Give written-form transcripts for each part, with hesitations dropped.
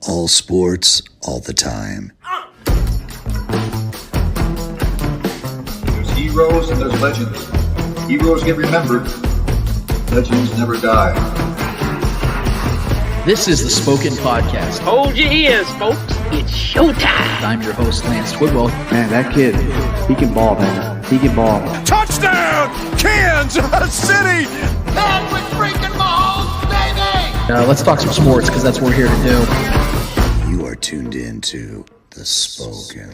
All sports, all the time. There's heroes and there's legends. Heroes get remembered. Legends never die. This is the Spoken Podcast. Hold your ears, folks. It's showtime. I'm your host, Lance Twidwell. Man, that kid, he can ball, man. He can ball. Touchdown, Kansas City! Patrick freaking Mahomes, baby! Let's talk some sports, because that's what we're here to do. You are tuned in to The Spoken.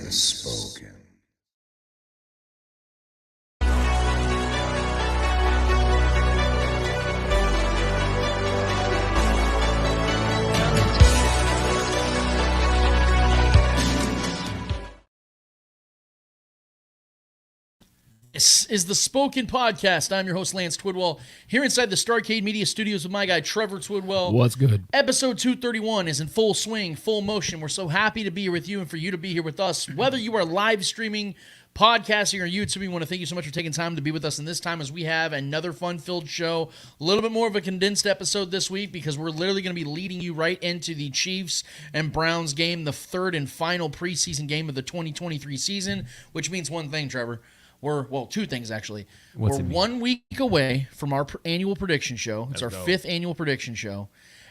This is the Spoken Podcast. I'm your host, Lance Twidwell, here inside the Starcade Media Studios with my guy, Trevor Twidwell. What's good? Episode 231 is in full swing, full motion. We're so happy to be here with you and for you to be here with us. Whether you are live streaming, podcasting, or YouTube, we want to thank you so much for taking time to be with us in this time as we have another fun-filled show. A little bit more of a condensed episode this week because we're literally going to be leading you right into the Chiefs and Browns game, the third and final preseason game of the 2023 season, which means one thing, Trevor. Two things, actually. We're 1 week away from our annual prediction show. It's our fifth annual prediction show.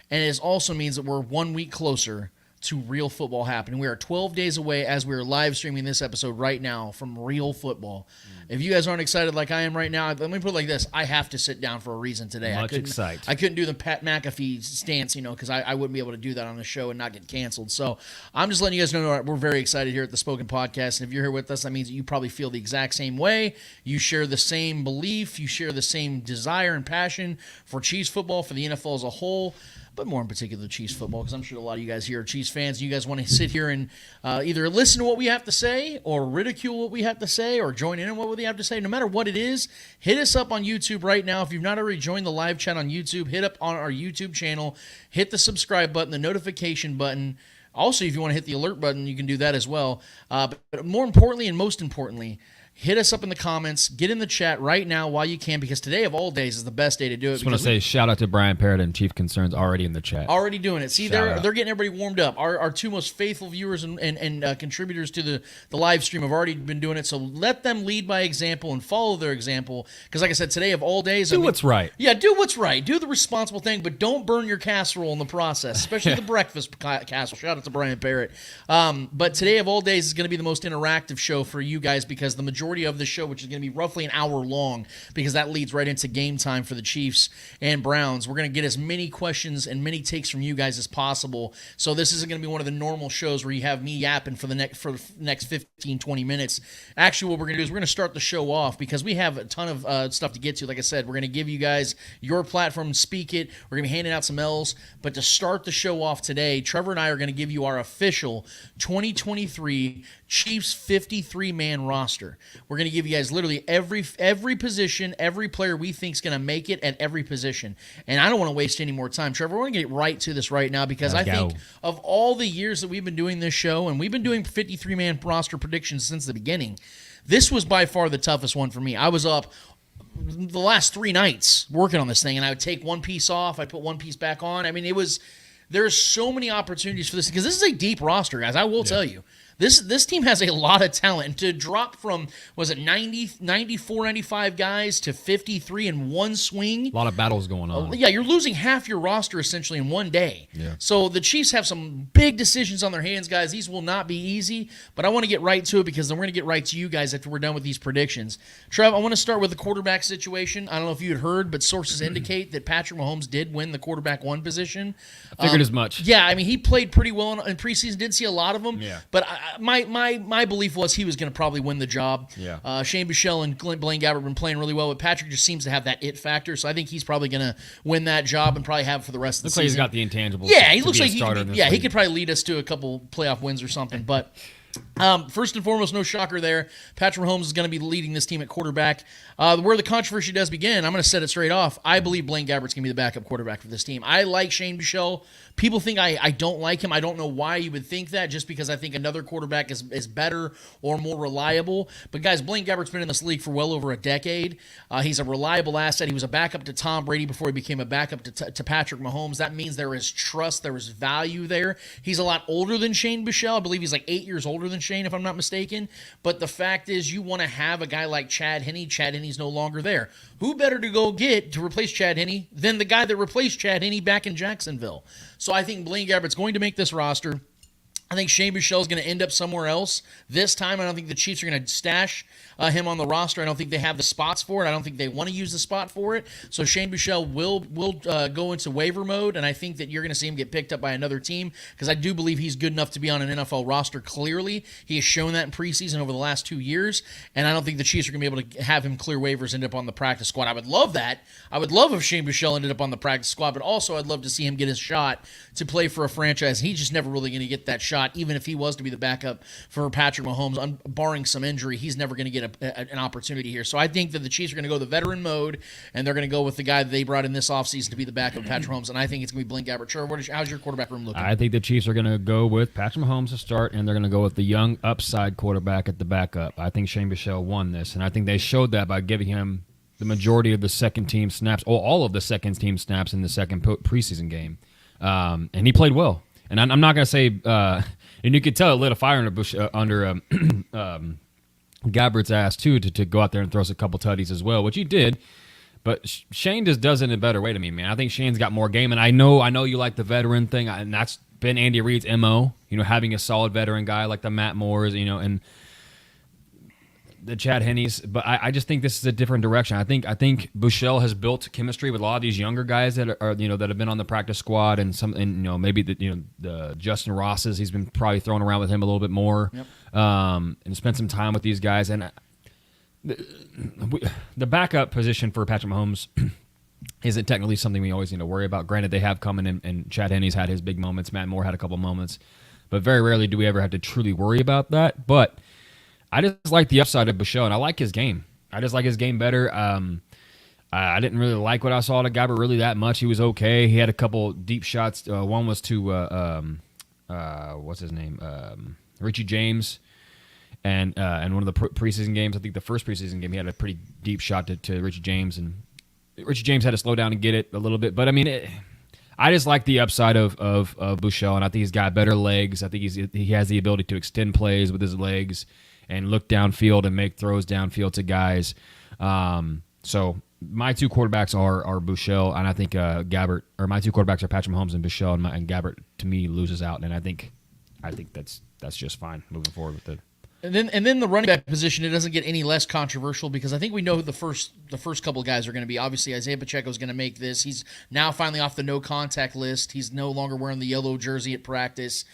And it also means that we're 1 week closer to real football happening. We are 12 days away as we are live streaming this episode right now from real football. If you guys aren't excited like I am right now, let me put it like this. I have to sit down for a reason today. I couldn't do the Pat McAfee stance, because I wouldn't be able to do that on the show and not get canceled. So I'm just letting you guys know we're very excited here at the Spoken Podcast. And if you're here with us, that means that you probably feel the exact same way. You share the same belief. You share the same desire and passion for Chiefs football, for the NFL as a whole, but more in particular Chiefs football, because I'm sure a lot of you guys here are Chiefs fans. You guys want to sit here and either listen to what we have to say or ridicule what we have to say or join in on what we have to say. No matter what it is, hit us up on YouTube right now. If you've not already joined the live chat on YouTube, hit up on our YouTube channel, hit the subscribe button, the notification button. Also, if you want to hit the alert button, you can do that as well. But more importantly and most importantly, hit us up in the comments. Get in the chat right now while you can, because today of all days is the best day to do it. I just want to say shout out to Brian Parrott and Chief Concerns already in the chat. Already doing it. See, they're getting everybody warmed up. Our two most faithful viewers and contributors to the live stream have already been doing it. So let them lead by example and follow their example. Because like I said, today of all days, what's right. Yeah, do what's right. Do the responsible thing, but don't burn your casserole in the process, especially the breakfast casserole. Shout out to Brian Parrott. But today of all days is going to be the most interactive show for you guys, because the majority of the show, which is going to be roughly an hour long, because that leads right into game time for the Chiefs and Browns. We're going to get as many questions and many takes from you guys as possible. So this isn't going to be one of the normal shows where you have me yapping for the next 15, 20 minutes. Actually, what we're going to do is we're going to start the show off, because we have a ton of stuff to get to. Like I said, we're going to give you guys your platform, speak it. We're going to be handing out some L's. But to start the show off today, Trevor and I are going to give you our official 2023 Chiefs 53-man roster. We're going to give you guys literally every position, every player we think is going to make it at every position. And I don't want to waste any more time. Trevor, we're going to get right to this right now, because I think of all the years that we've been doing this show, and we've been doing 53-man roster predictions since the beginning, this was by far the toughest one for me. I was up the last 3 nights working on this thing, and I would take one piece off, I'd put one piece back on. I mean, there's so many opportunities for this, because this is a deep roster, guys. I will tell you. This team has a lot of talent. And to drop from, 94, 95 guys to 53 in one swing. A lot of battles going on. Yeah, you're losing half your roster essentially in one day. Yeah. So the Chiefs have some big decisions on their hands, guys. These will not be easy, but I want to get right to it, because then we're going to get right to you guys after we're done with these predictions. Trev, I want to start with the quarterback situation. I don't know if you had heard, but sources indicate that Patrick Mahomes did win the quarterback 1 position. I figured as much. Yeah, I mean, he played pretty well in preseason. Didn't see a lot of them. Yeah. But my belief was he was going to probably win the job. Yeah. Shane Buechele and Blaine Gabbert have been playing really well, but Patrick just seems to have that it factor. So I think he's probably going to win that job and probably have it for the rest of the looks season. Like he's got the intangibles. Yeah, he looks like he could probably lead us to a couple playoff wins or something. But First and foremost, no shocker there. Patrick Mahomes is going to be leading this team at quarterback. Where the controversy does begin, I'm going to set it straight off. I believe Blaine Gabbert's going to be the backup quarterback for this team. I like Shane Buechele. People think I don't like him. I don't know why you would think that, just because I think another quarterback is better or more reliable. But, guys, Blaine Gabbert's been in this league for well over a decade. He's a reliable asset. He was a backup to Tom Brady before he became a backup to Patrick Mahomes. That means there is trust. There is value there. He's a lot older than Shane Buechele. I believe he's like 8 years older than Shane, if I'm not mistaken. But the fact is, you want to have a guy like Chad Henne. Chad Henne's no longer there. Who better to go get to replace Chad Henne than the guy that replaced Chad Henne back in Jacksonville? So I think Blaine Gabbert's going to make this roster. I think Shane Buechele is going to end up somewhere else. This time, I don't think the Chiefs are going to stash him on the roster. I don't think they have the spots for it. I don't think they want to use the spot for it. So Shane Buechele will go into waiver mode, and I think that you're going to see him get picked up by another team, because I do believe he's good enough to be on an NFL roster clearly. He has shown that in preseason over the last 2 years, and I don't think the Chiefs are going to be able to have him clear waivers, end up on the practice squad. I would love that. I would love if Shane Buechele ended up on the practice squad, but also I'd love to see him get his shot to play for a franchise. He's just never really going to get that shot, even if he was to be the backup for Patrick Mahomes, barring some injury. He's never going to get an opportunity here. So I think that the Chiefs are going to go the veteran mode, and they're going to go with the guy that they brought in this offseason to be the backup of Patrick Mahomes, and I think it's going to be Blaine Gabbert. Sure, how's your quarterback room looking? I think the Chiefs are going to go with Patrick Mahomes to start, and they're going to go with the young upside quarterback at the backup. I think Shane Buechele won this, and I think they showed that by giving him the majority of the second-team snaps, or all of the second-team snaps in the second preseason game. And he played well. And I'm not going to say and you could tell it lit a fire under Gabbert's ass, too, to go out there and throw us a couple tutties as well, which he did. But Shane just does it in a better way to me, man. I think Shane's got more game. And I know you like the veteran thing, and that's been Andy Reid's MO, having a solid veteran guy like the Matt Moores, and the Chad Hennes, but I just think this is a different direction. I think Buechele has built chemistry with a lot of these younger guys that are that have been on the practice squad, and maybe the Justin Rosses, he's been probably throwing around with him a little bit more, and spent some time with these guys. And the backup position for Patrick Mahomes isn't technically something we always need to worry about. Granted, they have come in, and Chad Henne's had his big moments. Matt Moore had a couple moments, but very rarely do we ever have to truly worry about that. But I just like the upside of Buechele, and I like his game. I just like his game better. I didn't really like what I saw to Gabbert really that much. He was okay. He had a couple deep shots. One was to what's his name, Richie James, and one of the preseason games. I think the first preseason game he had a pretty deep shot to Richie James, and Richie James had to slow down and get it a little bit. But I mean, I just like the upside of Buechele, and I think he's got better legs. I think he has the ability to extend plays with his legs and look downfield and make throws downfield to guys. So my two quarterbacks are Buechele, and I think Gabbert, or my two quarterbacks are Patrick Mahomes and Buechele, and Gabbert to me loses out, and I think that's just fine moving forward with it. And then the running back position, it doesn't get any less controversial, because I think we know who the first couple guys are going to be. Obviously, Isaiah Pacheco is going to make this. He's now finally off the no contact list. He's no longer wearing the yellow jersey at practice.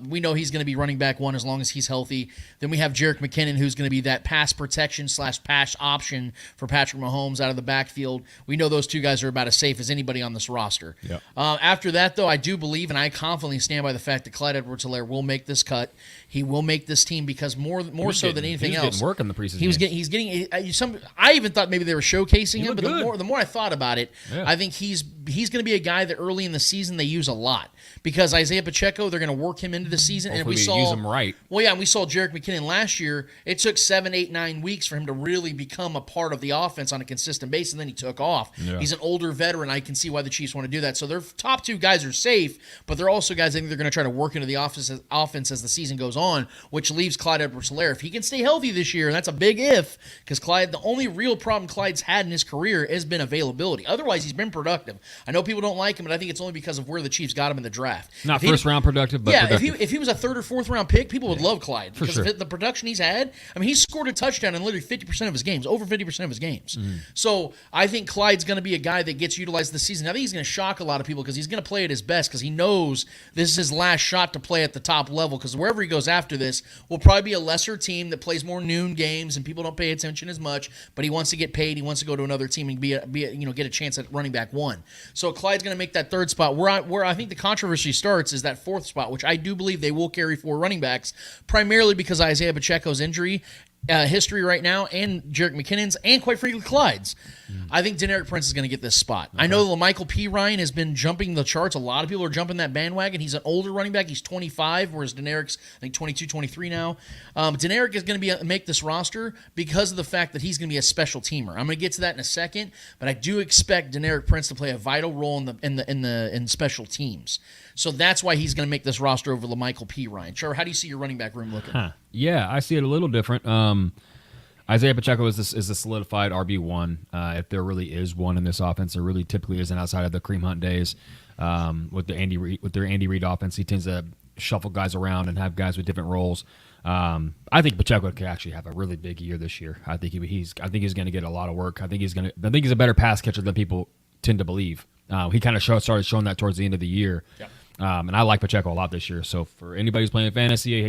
We know he's going to be running back one as long as he's healthy. Then we have Jerick McKinnon, who's going to be that pass protection / pass option for Patrick Mahomes out of the backfield. We know those two guys are about as safe as anybody on this roster. Yep. After that, though, I do believe, and I confidently stand by the fact that Clyde Edwards-Helaire will make this cut. He will make this team, because more so than anything else, getting work in the preseason. He's getting some. I even thought maybe they were showcasing him, but the more I thought about it, I think he's going to be a guy that early in the season they use a lot, because Isaiah Pacheco, they're going to work him into the season. Hopefully and we saw use him right. Well, yeah, and we saw Jerick McKinnon last year. It took 7, 8, 9 weeks for him to really become a part of the offense on a consistent basis, and then he took off. Yeah. He's an older veteran. I can see why the Chiefs want to do that. So their top two guys are safe, but they're also guys I think they're going to try to work into the offense as the season goes on, which leaves Clyde Edwards-Helaire. If he can stay healthy this year, and that's a big if, because the only real problem Clyde's had in his career has been availability. Otherwise, he's been productive. I know people don't like him, but I think it's only because of where the Chiefs got him in the draft. Not first-round productive, but productive. If he was a third or fourth round pick, people would love Clyde, for because sure. of the production he's had. I mean, he's scored a touchdown in literally 50% of his games, over 50% of his games. Mm-hmm. So I think Clyde's going to be a guy that gets utilized this season. I think he's going to shock a lot of people, because he's going to play at his best, because he knows this is his last shot to play at the top level, because wherever he goes after this will probably be a lesser team that plays more noon games and people don't pay attention as much, but he wants to get paid. He wants to go to another team and get a chance at running back one. So Clyde's going to make that third spot. Where I think the controversy starts is that fourth spot, which I do believe they will carry 4 running backs, primarily because Isaiah Pacheco's injury history right now, and Jerick McKinnon's, and quite frankly Clyde's. I think Deneric Prince is going to get this spot. I know LaMichael P. Ryan has been jumping the charts. A lot of people are jumping that bandwagon. He's an older running back. He's 25, whereas Deneric's, I think, 22, 23 now. Deneric is going to make this roster because of the fact that he's going to be a special teamer. I'm going to get to that in a second, but I do expect Deneric Prince to play a vital role in special teams. So that's why he's going to make this roster over LaMichael P. Ryan. Trevor, how do you see your running back room looking? Yeah, I see it a little different. Isaiah Pacheco is a solidified RB1. If there really is one in this offense, there really typically isn't outside of the Kareem Hunt days. With their Andy Reid offense, he tends to shuffle guys around and have guys with different roles. I think Pacheco could actually have a really big year this year. I think he's going to get a lot of work. I think he's a better pass catcher than people tend to believe. He kind of started showing that towards the end of the year. Yep. And I like Pacheco a lot this year. So for anybody who's playing fantasy,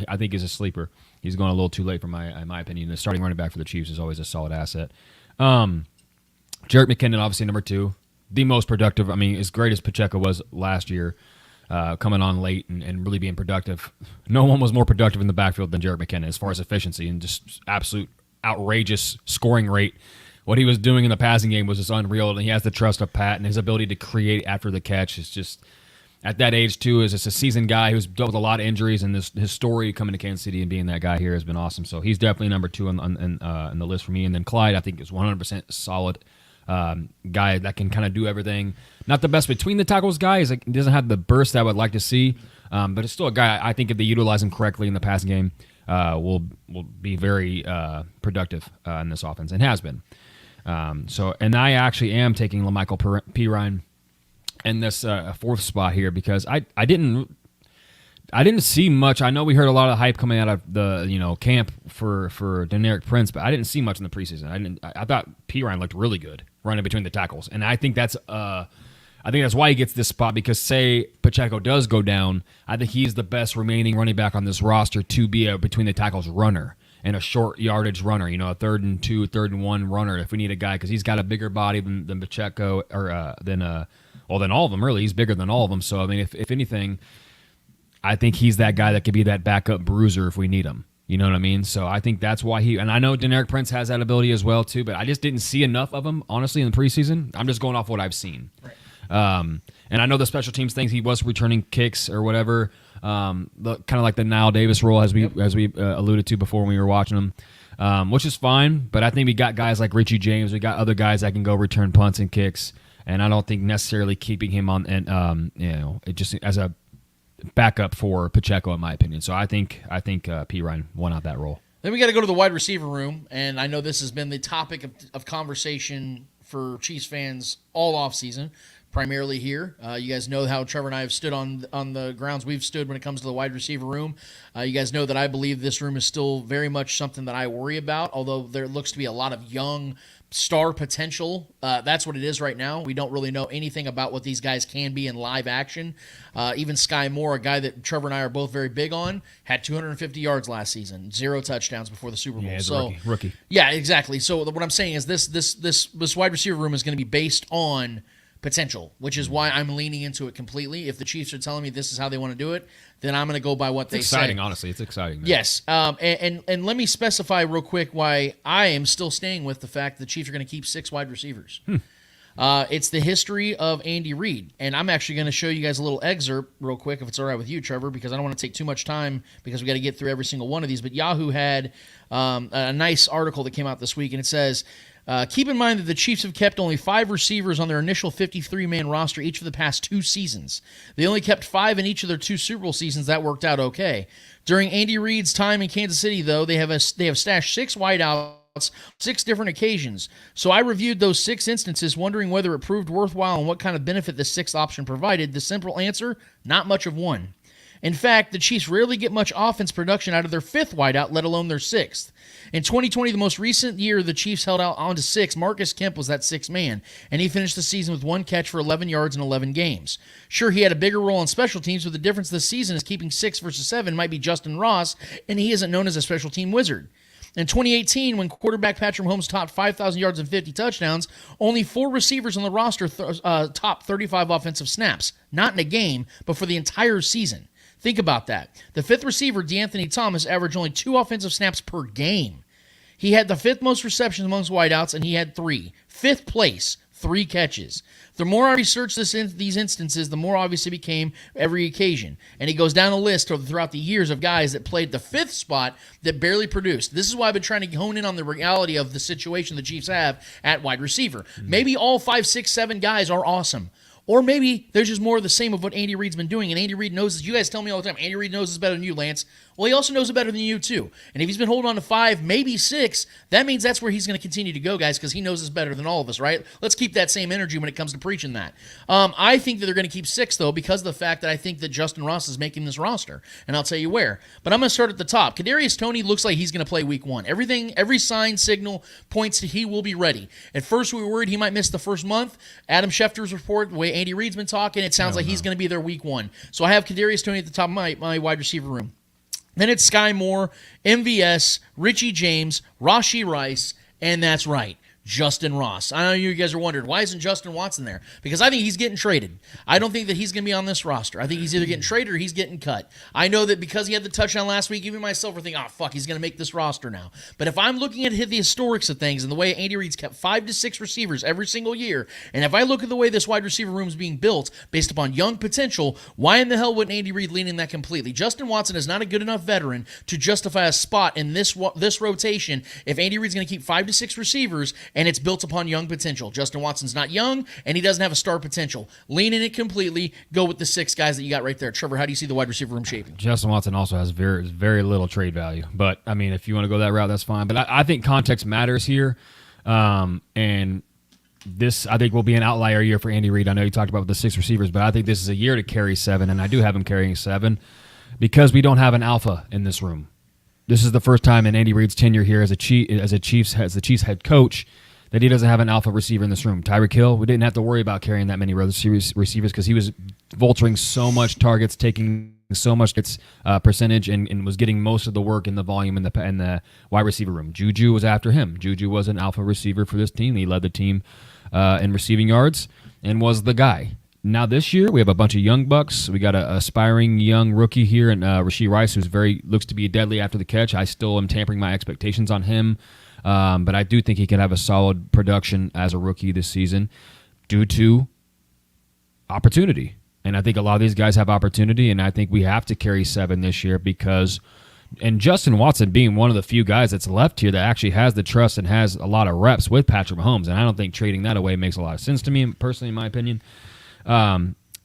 I think he's a sleeper. He's going a little too late in my opinion. The starting running back for the Chiefs is always a solid asset. Jerick McKinnon, obviously number 2, the most productive. I mean, as great as Pacheco was last year, coming on late and really being productive, no one was more productive in the backfield than Jerick McKinnon as far as efficiency and just absolute outrageous scoring rate. What he was doing in the passing game was just unreal, and he has the trust of Pat, and his ability to create after the catch is just, at that age too, is just a seasoned guy who's dealt with a lot of injuries, and his story coming to Kansas City and being that guy here has been awesome. So he's definitely number 2 on the list for me. And then Clyde, I think, is 100% solid guy that can kind of do everything. Not the best between the tackles guy. He doesn't have the burst that I would like to see, but it's still a guy I think if they utilize him correctly in the passing game, will be very productive in this offense, and has been. And I actually am taking LaMichael P. Ryan in this 4th spot here because I didn't see much. I know we heard a lot of hype coming out of the camp for Deneric Prince, but I didn't see much in the preseason. I thought P. Ryan looked really good running between the tackles, and I think that's why he gets this spot because say Pacheco does go down, I think he's the best remaining running back on this roster to be a between the tackles runner. And a short yardage runner, a 3rd and 2, 3rd and 1 runner if we need a guy because he's got a bigger body than Pacheco or than all of them really. He's bigger than all of them. So I mean, if anything, I think he's that guy that could be that backup bruiser if we need him. You know what I mean? So I think that's why and I know Deneric Prince has that ability as well too, but I just didn't see enough of him honestly in the preseason. I'm just going off what I've seen. Right. And I know the special teams things he was returning kicks or whatever. Kind of like the Nile Davis role as we alluded to before when we were watching him, which is fine. But I think we got guys like Richie James. We got other guys that can go return punts and kicks, and I don't think necessarily keeping him on and it just as a backup for Pacheco in my opinion. So I think P. Ryan won out that role. Then we got to go to the wide receiver room, and I know this has been the topic of conversation for Chiefs fans all offseason. Primarily here. You guys know how Trevor and I have stood on the grounds we've stood when it comes to the wide receiver room. You guys know that I believe this room is still very much something that I worry about, although there looks to be a lot of young star potential. That's what it is right now. We don't really know anything about what these guys can be in live action. Even Sky Moore, a guy that Trevor and I are both very big on, had 250 yards last season, 0 touchdowns before the Super Bowl. Yeah, so rookie. Yeah, exactly. So what I'm saying is this wide receiver room is going to be based on potential, which is why I'm leaning into it completely. If the Chiefs are telling me this is how they want to do it, then I'm going to go by what they say. It's exciting, honestly. It's exciting. Man. Yes. And let me specify real quick why I am still staying with the fact the Chiefs are going to keep 6 wide receivers. It's the history of Andy Reid. And I'm actually going to show you guys a little excerpt real quick, if it's all right with you, Trevor, because I don't want to take too much time because we got to get through every single one of these. But Yahoo had a nice article that came out this week, and it says, keep in mind that the Chiefs have kept only 5 receivers on their initial 53-man roster each of the past 2 seasons. They only kept 5 in each of their 2 Super Bowl seasons. That worked out okay. During Andy Reid's time in Kansas City, though, they have stashed 6 wideouts, 6 different occasions. So I reviewed those 6 instances, wondering whether it proved worthwhile and what kind of benefit the 6th option provided. The simple answer, not much of one. In fact, the Chiefs rarely get much offense production out of their 5th wideout, let alone their 6th. In 2020, the most recent year the Chiefs held out on to 6, Marcus Kemp was that 6th man, and he finished the season with 1 catch for 11 yards in 11 games. Sure, he had a bigger role on special teams, but the difference this season is keeping 6 versus 7 might be Justin Ross, and he isn't known as a special team wizard. In 2018, when quarterback Patrick Mahomes topped 5,000 yards and 50 touchdowns, only 4 receivers on the roster topped 35 offensive snaps. Not in a game, but for the entire season. Think about that. The 5th receiver, DeAnthony Thomas, averaged only 2 offensive snaps per game. He had the 5th most receptions amongst wideouts, and he had 3. 5th place, 3 catches. The more I researched these instances, the more obvious it became every occasion. And he goes down a list throughout the years of guys that played the 5th spot that barely produced. This is why I've been trying to hone in on the reality of the situation the Chiefs have at wide receiver. Maybe all 5, 6, 7 guys are awesome. Or maybe there's just more of the same of what Andy Reid's been doing, and Andy Reid knows this. You guys tell me all the time, Andy Reid knows this better than you, Lance. Well, he also knows it better than you, too. And if he's been holding on to 5, maybe 6, that means that's where he's going to continue to go, guys, because he knows this better than all of us, right? Let's keep that same energy when it comes to preaching that. I think that they're going to keep 6, though, because of the fact that I think that Justin Ross is making this roster. And I'll tell you where. But I'm going to start at the top. Kadarius Toney looks like he's going to play week 1. Every sign, signal points to he will be ready. At first, we were worried he might miss the first month. Adam Schefter's report, the way Andy Reid's been talking, it sounds like he's going to be there week 1. So I have Kadarius Toney at the top of my wide receiver room. Then it's Sky Moore, MVS, Richie James, Rashee Rice, and that's right, Justin Ross. I know you guys are wondering, why isn't Justin Watson there? Because I think he's getting traded. I don't think that he's going to be on this roster. I think he's either getting traded or he's getting cut. I know that because he had the touchdown last week, even myself are thinking, oh, fuck, he's going to make this roster now. But if I'm looking at the historics of things and the way Andy Reid's kept 5 to 6 receivers every single year, and if I look at the way this wide receiver room is being built based upon young potential, why in the hell wouldn't Andy Reid lean in that completely? Justin Watson is not a good enough veteran to justify a spot in this rotation if Andy Reid's going to keep 5 to 6 receivers and it's built upon young potential. Justin Watson's not young, and he doesn't have a star potential. Lean in it completely. Go with the 6 guys that you got right there. Trevor, how do you see the wide receiver room shaping? Justin Watson also has very, very little trade value. But, I mean, if you want to go that route, that's fine. But I think context matters here. And this, I think, will be an outlier year for Andy Reid. I know you talked about the 6 receivers, but I think this is a year to carry 7, and I do have him carrying 7 because we don't have an alpha in this room. This is the first time in Andy Reid's tenure here as the Chiefs head coach that he doesn't have an alpha receiver in this room. Tyreek Hill, we didn't have to worry about carrying that many receivers because he was vulturing so much targets, taking so much percentage, and was getting most of the work in the volume in the wide receiver room. Juju was after him. Juju was an alpha receiver for this team. He led the team in receiving yards and was the guy. Now this year we have a bunch of young bucks. We got an aspiring young rookie here, and Rashee Rice, who's looks to be deadly after the catch. I still am tampering my expectations on him. But I do think he could have a solid production as a rookie this season due to opportunity. And I think a lot of these guys have opportunity, and I think we have to carry 7 this year because, and Justin Watson being one of the few guys that's left here that actually has the trust and has a lot of reps with Patrick Mahomes, and I don't think trading that away makes a lot of sense to me, personally, in my opinion.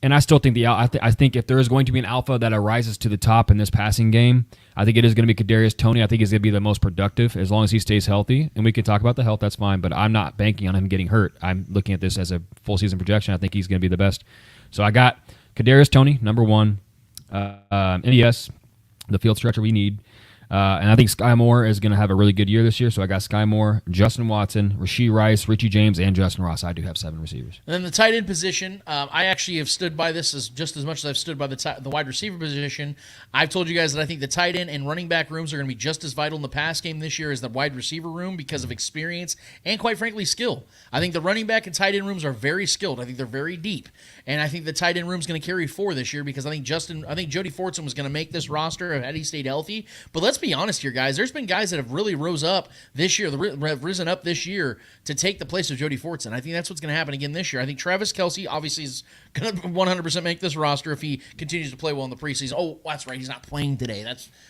And I still think I think if there is going to be an alpha that arises to the top in this passing game, I think it is going to be Kadarius Toney. I think he's going to be the most productive as long as he stays healthy. And we can talk about the health, that's fine, but I'm not banking on him getting hurt. I'm looking at this as a full season projection. I think he's going to be the best. So I got Kadarius Toney, number 1. MVS, the field stretcher we need. And I think Sky Moore is going to have a really good year this year. So I got Sky Moore, Justin Watson, Rashee Rice, Richie James, and Justin Ross. I do have 7 receivers. And then the tight end position, I actually have stood by this just as much as I've stood by the wide receiver position. I've told you guys that I think the tight end and running back rooms are going to be just as vital in the pass game this year as the wide receiver room because of experience and, quite frankly, skill. I think the running back and tight end rooms are very skilled. I think they're very deep. And I think the tight end room is going to carry 4 this year because I think Jody Fortson was going to make this roster had he stayed healthy. But let's be honest here, guys. There's been guys that have really risen up this year to take the place of Jody Fortson. I think that's what's going to happen again this year. I think Travis Kelce obviously is going to 100% make this roster if he continues to play well in the preseason. Oh, that's right. He's not playing today.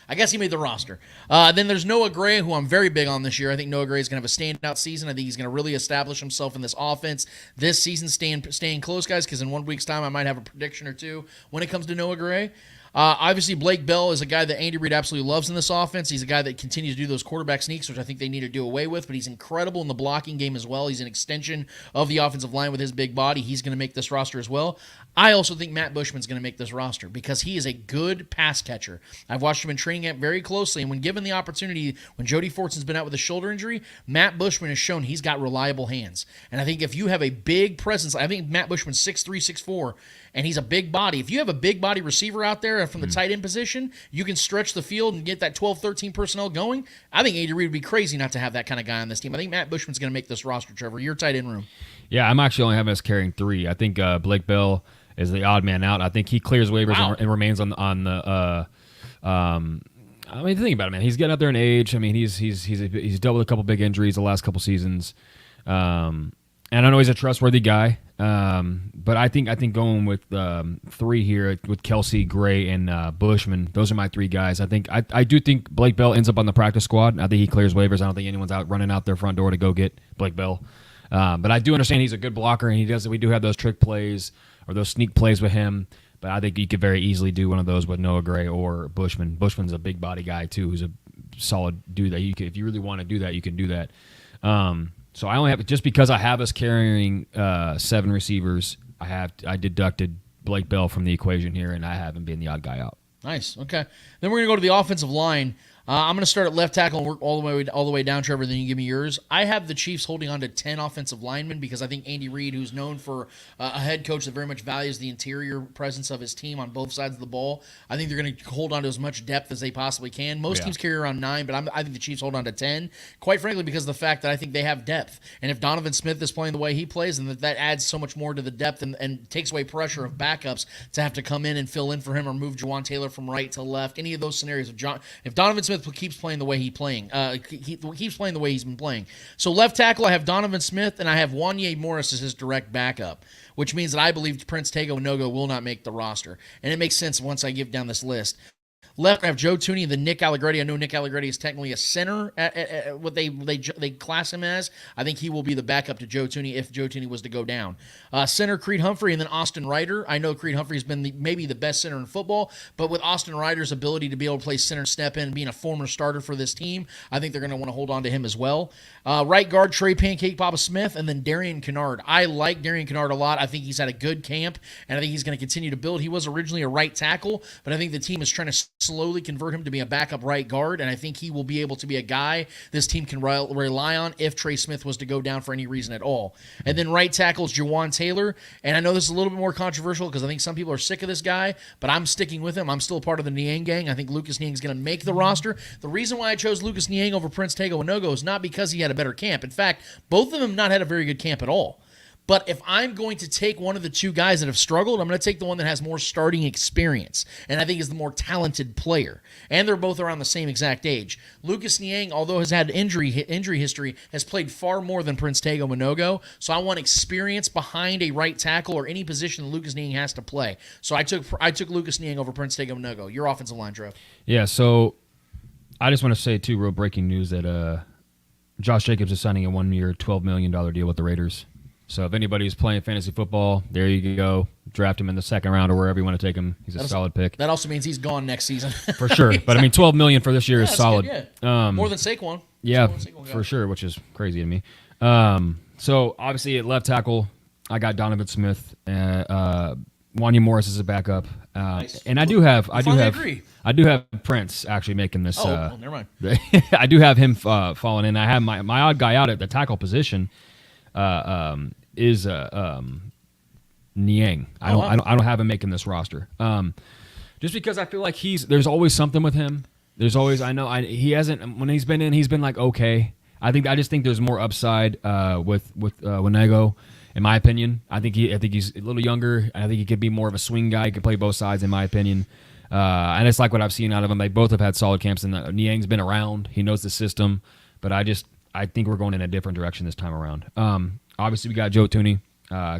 I guess he made the roster. Then there's Noah Gray, who I'm very big on this year. I think Noah Gray is going to have a standout season. I think he's going to really establish himself in this offense this season, staying close, guys, because in 1 week's time I might have a prediction or two when it comes to Noah Gray. Obviously, Blake Bell is a guy that Andy Reid absolutely loves in this offense. He's a guy that continues to do those quarterback sneaks, which I think they need to do away with, but he's incredible in the blocking game as well. He's an extension of the offensive line with his big body. He's going to make this roster as well. I also think Matt Bushman's going to make this roster because he is a good pass catcher. I've watched him in training camp very closely, and when given the opportunity, when Jody Fortson's been out with a shoulder injury, Matt Bushman has shown he's got reliable hands. And I think if you have a big presence, I think Matt Bushman's 6'3", 6'4", and he's a big body. If you have a big body receiver out there from the tight end position, you can stretch the field and get that 12, 13 personnel going. I think Andy Reid would be crazy not to have that kind of guy on this team. I think Matt Bushman's going to make this roster, Trevor. Your tight end room. Yeah, I'm actually only having us carrying 3. I think Blake Bell is the odd man out. I think he clears waivers and remains on the. I mean, think about it, man. He's getting up there in age. I mean, he's dealt with a couple big injuries the last couple seasons, and I know he's a trustworthy guy. But I think going with 3 here with Kelsey, Gray, and Bushman. Those are my 3 guys. I do think Blake Bell ends up on the practice squad. I think he clears waivers. I don't think anyone's out running out their front door to go get Blake Bell. But I do understand he's a good blocker, and we do have those trick plays or those sneak plays with him. But I think you could very easily do one of those with Noah Gray or Bushman. Bushman's a big body guy too, who's a solid dude that if you really want to do that, you can do that. So I only have, just because I have us carrying 7 receivers, I deducted Blake Bell from the equation here, and I have him being the odd guy out. Nice. Okay. Then we're gonna go to the offensive line. I'm going to start at left tackle and work all the way down, Trevor, then you give me yours. I have the Chiefs holding on to 10 offensive linemen because I think Andy Reid, who's known for a head coach that very much values the interior presence of his team on both sides of the ball, I think they're going to hold on to as much depth as they possibly can. Most teams carry around 9, but I think the Chiefs hold on to 10, quite frankly, because of the fact that I think they have depth. And if Donovan Smith is playing the way he plays, then that adds so much more to the depth and takes away pressure of backups to have to come in and fill in for him or move Jawan Taylor from right to left. Any of those scenarios. If Donovan Smith keeps playing the way he's playing the way he's been playing. So left tackle, I have Donovan Smith, and I have Wanye Morris as his direct backup, which means that I believe Prince Tega Wanogho will not make the roster. And it makes sense once I give down this list. Left, I have Joe Thuney and then Nick Allegretti. I know Nick Allegretti is technically a center at what they class him as. I think he will be the backup to Joe Thuney if Joe Thuney was to go down. Center, Creed Humphrey, and then Austin Ryder. I know Creed Humphrey has been maybe the best center in football, but with Austin Ryder's ability to be able to play center step in and being a former starter for this team, I think they're going to want to hold on to him as well. Right guard, Trey Pancake Papa Smith, and then Darian Kennard. I like Darian Kennard a lot. I think he's had a good camp, and I think he's going to continue to build. He was originally a right tackle, but I think the team is trying to slowly convert him to be a backup right guard, and I think he will be able to be a guy this team can rely on if Trey Smith was to go down for any reason at all. And then right tackle is Jawan Taylor, and I know this is a little bit more controversial because I think some people are sick of this guy, but I'm sticking with him. I'm still part of the Niang gang. I think Lucas Niang is going to make the roster. The reason why I chose Lucas Niang over Prince Tega Wanogho is not because he had a better camp. In fact, both of them not had a very good camp at all. But if I'm going to take one of the 2 guys that have struggled, I'm going to take the one that has more starting experience and I think is the more talented player. And they're both around the same exact age. Lucas Niang, although has had injury history, has played far more than Prince Tega Wanogho. So I want experience behind a right tackle or any position that Lucas Niang has to play. So I took Lucas Niang over Prince Tega Wanogho. Your offensive line, Trev. Yeah, so I just want to say, too, real breaking news that Josh Jacobs is signing a 1-year, $12 million deal with the Raiders. So if anybody's playing fantasy football, there you go. Draft him in the second round or wherever you want to take him. He's a solid pick. That also means he's gone next season. For sure. But, I mean, $12 million for this year is solid. Good, yeah. More than Saquon. Yeah, for sure, which is crazy to me. So, obviously, at left tackle, I got Donovan Smith. Wanye Morris is a backup. Nice. And I do have Prince actually making this. Well, never mind. I do have him falling in. I have my odd guy out at the tackle position. Is Niang. I don't have him making this roster. Just because I feel like there's always something with him. There's always he hasn't, when he's been like okay. I just think there's more upside with Wanogho, in my opinion. I think he's a little younger. I think he could be more of a swing guy. He could play both sides, in my opinion. And it's like what I've seen out of him. They both have had solid camps, and Niang's been around. He knows the system, but I think we're going in a different direction this time around. Obviously, we got Joe Thuney,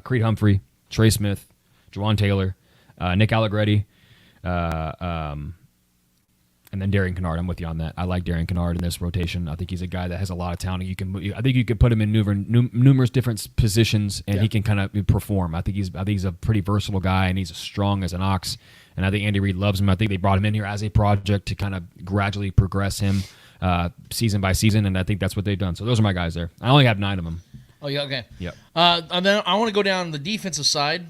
Creed Humphrey, Trey Smith, Jawan Taylor, Nick Allegretti, and then Darian Kennard. I'm with you on that. I like Darian Kennard in this rotation. I think he's a guy that has a lot of talent. I think you could put him in numerous different positions, and he can kind of perform. I think he's a pretty versatile guy, and he's as strong as an ox. And I think Andy Reid loves him. I think they brought him in here as a project to kind of gradually progress him season by season, and I think that's what they've done. So those are my guys there. I only have 9 of them. Oh, yeah, okay. Yep. And then I want to go down the defensive side.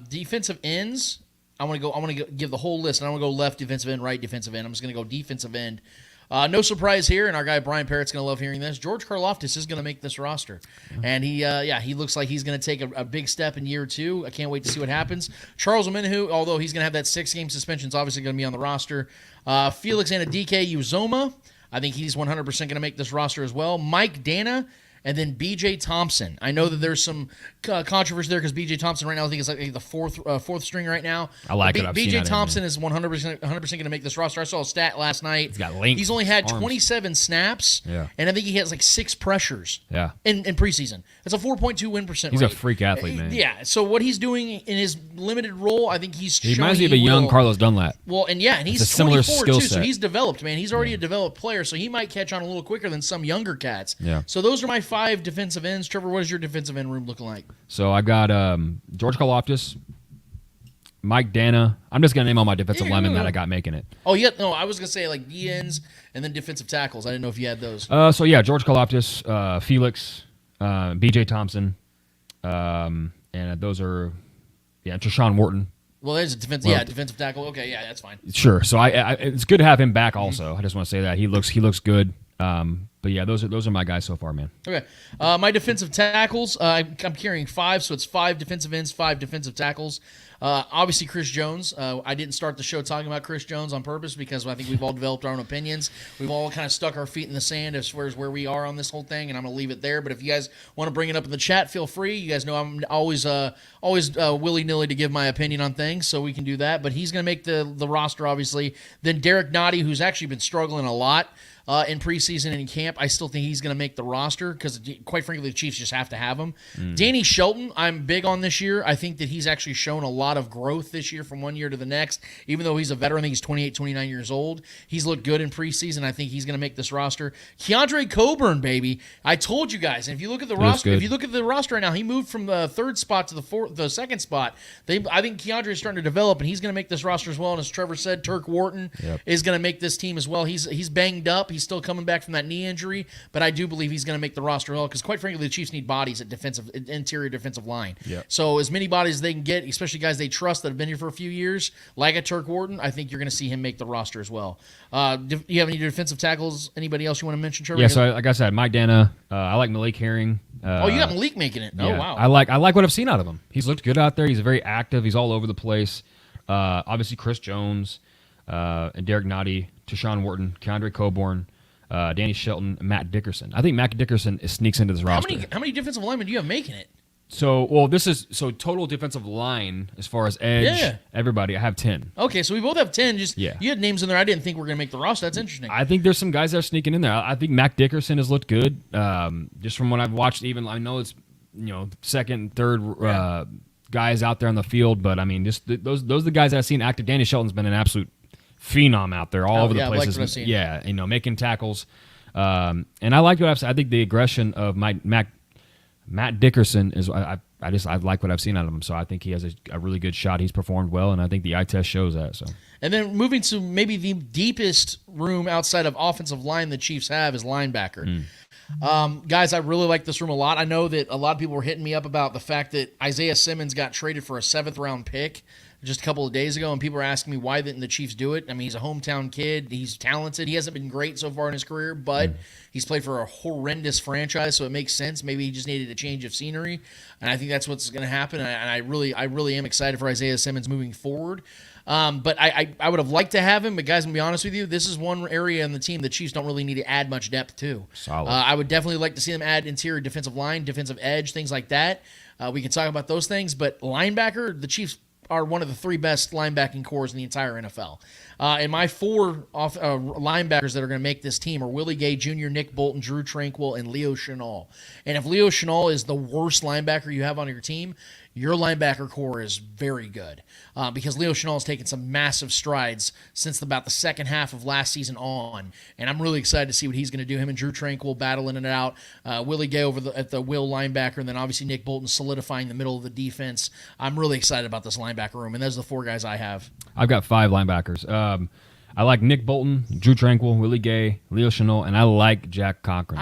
Defensive ends, I want to give the whole list, and I want to go left defensive end, right defensive end. I'm just going to go defensive end. No surprise here, and our guy Brian Parrott's going to love hearing this. George Karlaftis is going to make this roster, and he looks like he's going to take a big step in year 2. I can't wait to see what happens. Charles Omenihu, although he's going to have that 6-game suspension, is obviously going to be on the roster. Felix Anadike Uzoma, I think he's 100% going to make this roster as well. Mike Dana. And then B.J. Thompson. I know that there's some controversy there because B.J. Thompson right now I think is like the fourth string right now. I like it. B.J. Thompson is 100% going to make this roster. I saw a stat last night. He's got length. He's only had arms. 27 snaps. Yeah. And I think he has like 6 pressures. Yeah. In preseason. It's a 4.2 win percent. He's rate. a freak athlete, man. Yeah. So what he's doing in his limited role, I think He reminds me of a young Carlos Dunlap. Well, and he's a similar 24 skill too, so set. he's developed, man. He's already a developed player, so he might catch on a little quicker than some younger cats. Yeah. So those are my 5 defensive ends. Trevor, what is your defensive end room looking like? So I got George Karlaftis, Mike Dana. I'm just gonna name all my defensive linemen that I got making it. Oh yeah, no, I was gonna say like D ends and then defensive tackles. I didn't know if you had those. So yeah, George Karlaftis, Felix, B.J. Thompson, and those are Treshaun Wharton. Well, there's a defensive tackle. Okay, yeah, that's fine. Sure. So I it's good to have him back. Also, I just want to say that he looks good. But yeah, those are my guys so far, man. Okay, my defensive tackles. I'm carrying 5, so it's 5 defensive ends, 5 defensive tackles. Obviously, Chris Jones. I didn't start the show talking about Chris Jones on purpose because I think we've all developed our own opinions. We've all kind of stuck our feet in the sand as far as where we are on this whole thing, and I'm going to leave it there. But if you guys want to bring it up in the chat, feel free. You guys know I'm always willy-nilly to give my opinion on things, so we can do that. But he's going to make the roster, obviously. Then Derek Nottie, who's actually been struggling a lot in preseason and in camp. I still think he's going to make the roster because, quite frankly, the Chiefs just have to have him. Danny Shelton, I'm big on this year. I think that he's actually shown a lot of growth this year from one year to the next. Even though he's a veteran, I think he's 28, 29 years old. He's looked good in preseason. I think he's going to make this roster. Keandre Coburn, baby. I told you guys. And if you look at the roster, right now, he moved from the 3rd spot to the 2nd spot. I think Keandre is starting to develop, and he's going to make this roster as well. And as Trevor said, Turk Wharton is going to make this team as well. He's banged up. He's still coming back from that knee injury, but I do believe he's going to make the roster well because, quite frankly, the Chiefs need bodies at interior defensive line. Yep. So as many bodies as they can get, especially guys they trust that have been here for a few years, like a Turk Wharton, I think you're going to see him make the roster as well. Do you have any defensive tackles? Anybody else you want to mention, Trevor? Yeah, so like I said, Mike Dana. I like Malik Herring. You got Malik making it. Yeah, Oh, wow. I like what I've seen out of him. He's looked good out there. He's very active. He's all over the place. Obviously, Chris Jones, and Derek Nottie, Treshaun Wharton, Keandre Coburn, Danny Shelton, Matt Dickerson. I think Matt Dickerson sneaks into this roster. How many defensive linemen do you have making it? This is total defensive line as far as edge. Everybody, I have 10. Okay, so we both have 10. You Yeah. had names in there I didn't think were going to make the roster. That's interesting. I think there's some guys that are sneaking in there. I think Matt Dickerson has looked good. Just from what I've watched, even I know it's second, third guys out there on the field, but I mean, just those are the guys that I've seen active. Danny Shelton's been an absolute phenom out there, all over the place. Like what I've seen. Making tackles. And I like what I've seen. I think the aggression of Matt Dickerson is. I like what I've seen out of him. So I think he has a really good shot. He's performed well, and I think the eye test shows that. So. And then moving to maybe the deepest room outside of offensive line the Chiefs have is linebacker. Guys, I really like this room a lot. I know that a lot of people were hitting me up about the fact that Isaiah Simmons got traded for a 7th-round pick just a couple of days ago, and people were asking me why didn't the Chiefs do it. I mean, he's a hometown kid. He's talented. He hasn't been great so far in his career, but he's played for a horrendous franchise, so it makes sense. Maybe he just needed a change of scenery, and I think that's what's going to happen, and I really am excited for Isaiah Simmons moving forward. But I would have liked to have him, but guys, I'm going to be honest with you, this is one area in the team the Chiefs don't really need to add much depth to. Solid. I would definitely like to see them add interior defensive line, defensive edge, things like that. We can talk about those things, but linebacker, the Chiefs are one of the 3 best linebacking cores in the entire NFL. And my 4 linebackers that are going to make this team are Willie Gay Jr., Nick Bolton, Drew Tranquill, and Leo Chenal. And if Leo Chenal is the worst linebacker you have on your team, your linebacker core is very good because Leo Chenal has taken some massive strides since about the second half of last season on, and I'm really excited to see what he's going to do. Him and Drew Tranquill battling it out. Willie Gay at the will linebacker, and then obviously Nick Bolton solidifying the middle of the defense. I'm really excited about this linebacker room, and those are the 4 guys I have. I've got 5 linebackers. I like Nick Bolton, Drew Tranquill, Willie Gay, Leo Chenal, and I like Jack Cochran.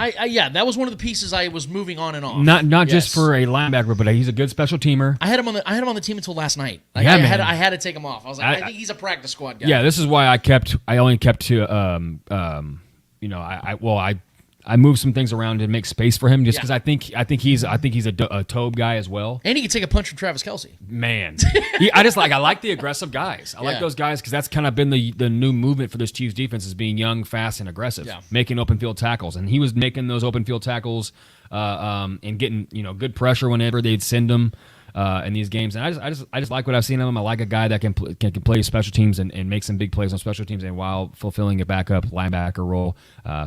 That was one of the pieces I was moving on and off. Not just for a linebacker, but he's a good special teamer. I had him on the team until last night. I had to take him off. I was like, I think he's a practice squad guy. Yeah, this is why I only kept to I moved some things around to make space for him just because I think he's a Tobe guy as well. And he can take a punch from Travis Kelce. Man, I like the aggressive guys. I like those guys because that's kind of been the new movement for this Chiefs defense is being young, fast, and aggressive, making open field tackles. And he was making those open field tackles and getting good pressure whenever they'd send him. In these games, and I just like what I've seen of him. I like a guy that can play special teams and make some big plays on special teams, and while fulfilling a backup linebacker role.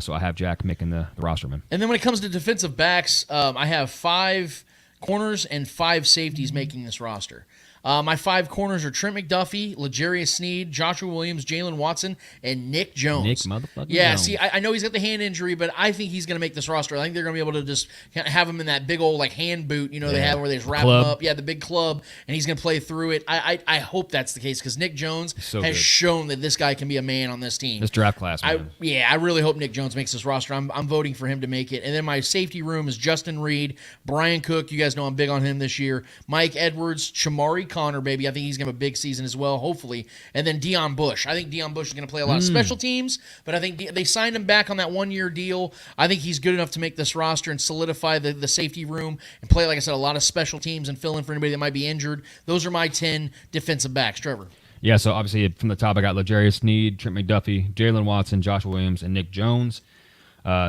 So I have Jack making the roster, man. And then when it comes to defensive backs, I have 5 corners and 5 safeties making this roster. My 5 corners are Trent McDuffie, L'Jarius Sneed, Joshua Williams, Jalen Watson, and Nick Jones. Nick motherfucking Jones. See, I know he's got the hand injury, but I think he's going to make this roster. I think they're going to be able to just have him in that big old hand boot, they have where they just wrap him up. Yeah, the big club, and he's going to play through it. I hope that's the case because Nick Jones has shown that this guy can be a man on this team. This draft class, man. I really hope Nick Jones makes this roster. I'm voting for him to make it. And then my safety room is Justin Reed, Brian Cook. You guys know I'm big on him this year. Mike Edwards, Shamari Connor, baby. I think he's going to have a big season as well, hopefully. And then Deion Bush. I think Deion Bush is going to play a lot of special teams, but I think they signed him back on that 1-year deal. I think he's good enough to make this roster and solidify the safety room and play, like I said, a lot of special teams and fill in for anybody that might be injured. Those are my 10 defensive backs. Trevor. Yeah, so obviously from the top, I got L'Jarius Sneed, Trent McDuffie, Jalen Watson, Joshua Williams, and Nick Jones.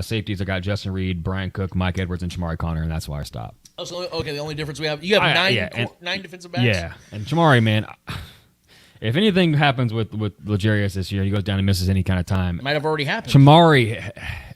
Safeties, I got Justin Reed, Brian Cook, Mike Edwards, and Shamari Connor, and that's why I stopped. Oh, so, okay, the only difference we have, you have 9 defensive backs? Yeah, and Shamari, man, if anything happens with L'Jarius this year, he goes down and misses any kind of time. It might have already happened. Shamari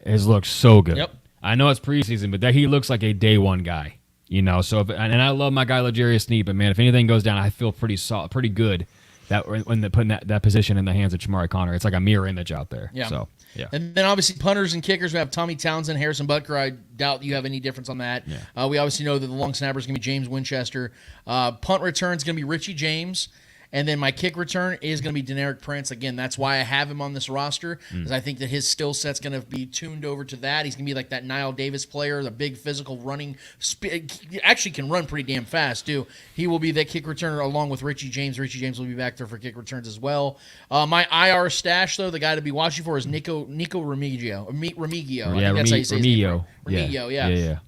has looked so good. Yep. I know it's preseason, but he looks like a day one guy. So and I love my guy L'Jarius Sneed, but man, if anything goes down, I feel pretty good that when they're putting that position in the hands of Shamari Connor, it's like a mirror image out there. Yeah. So. Yeah. And then obviously punters and kickers, we have Tommy Townsend, Harrison Butker. I doubt you have any difference on that. Yeah. We obviously know that the long snapper is going to be James Winchester. Punt return is going to be Richie James. And then my kick return is going to be Deneric Prince. Again, that's why I have him on this roster, because I think that his skill set's going to be tuned over to that. He's going to be like that Nile Davis player, the big physical running. He actually can run pretty damn fast, too. He will be that kick returner along with Richie James. Richie James will be back there for kick returns as well. My IR stash, though, the guy to be watching for is Nico Remigio. Remigio. Yeah, I think that's how you say his name. Remigio, yeah.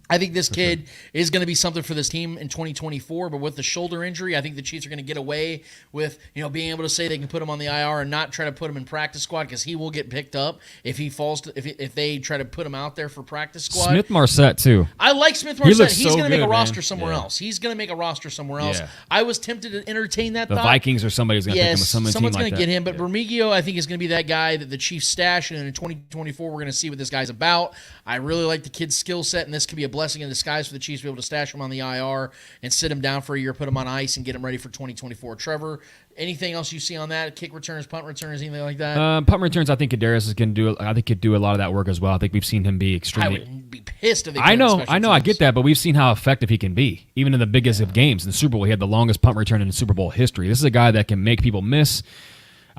I think this kid is going to be something for this team in 2024, but with the shoulder injury, I think the Chiefs are going to get away with being able to say they can put him on the IR and not try to put him in practice squad because he will get picked up if he falls if they try to put him out there for practice squad. Smith Marset too. I like Smith Marset. He's going to make a roster somewhere Yeah. else. He's going to make a roster somewhere else. I was tempted to entertain that. The thought. Vikings or somebody's going to pick him. Someone's going to get him, but Remigio I think is going to be that guy that the Chiefs stash, and in 2024 we're going to see what this guy's about. I really like the kid's skill set, and this could be a blessing in disguise for the Chiefs to be able to stash him on the IR and sit him down for a year, put him on ice, and get him ready for 2024. Trevor, anything else you see on that? Kick returns, punt returns, anything like that? Punt returns, I think Kadarius is going to do. I think could do a lot of that work as well. I think we've seen him be extremely. I would be pissed if they. I know, I get that, but we've seen how effective he can be, even in the biggest of games. In the Super Bowl, he had the longest punt return in Super Bowl history. This is a guy that can make people miss.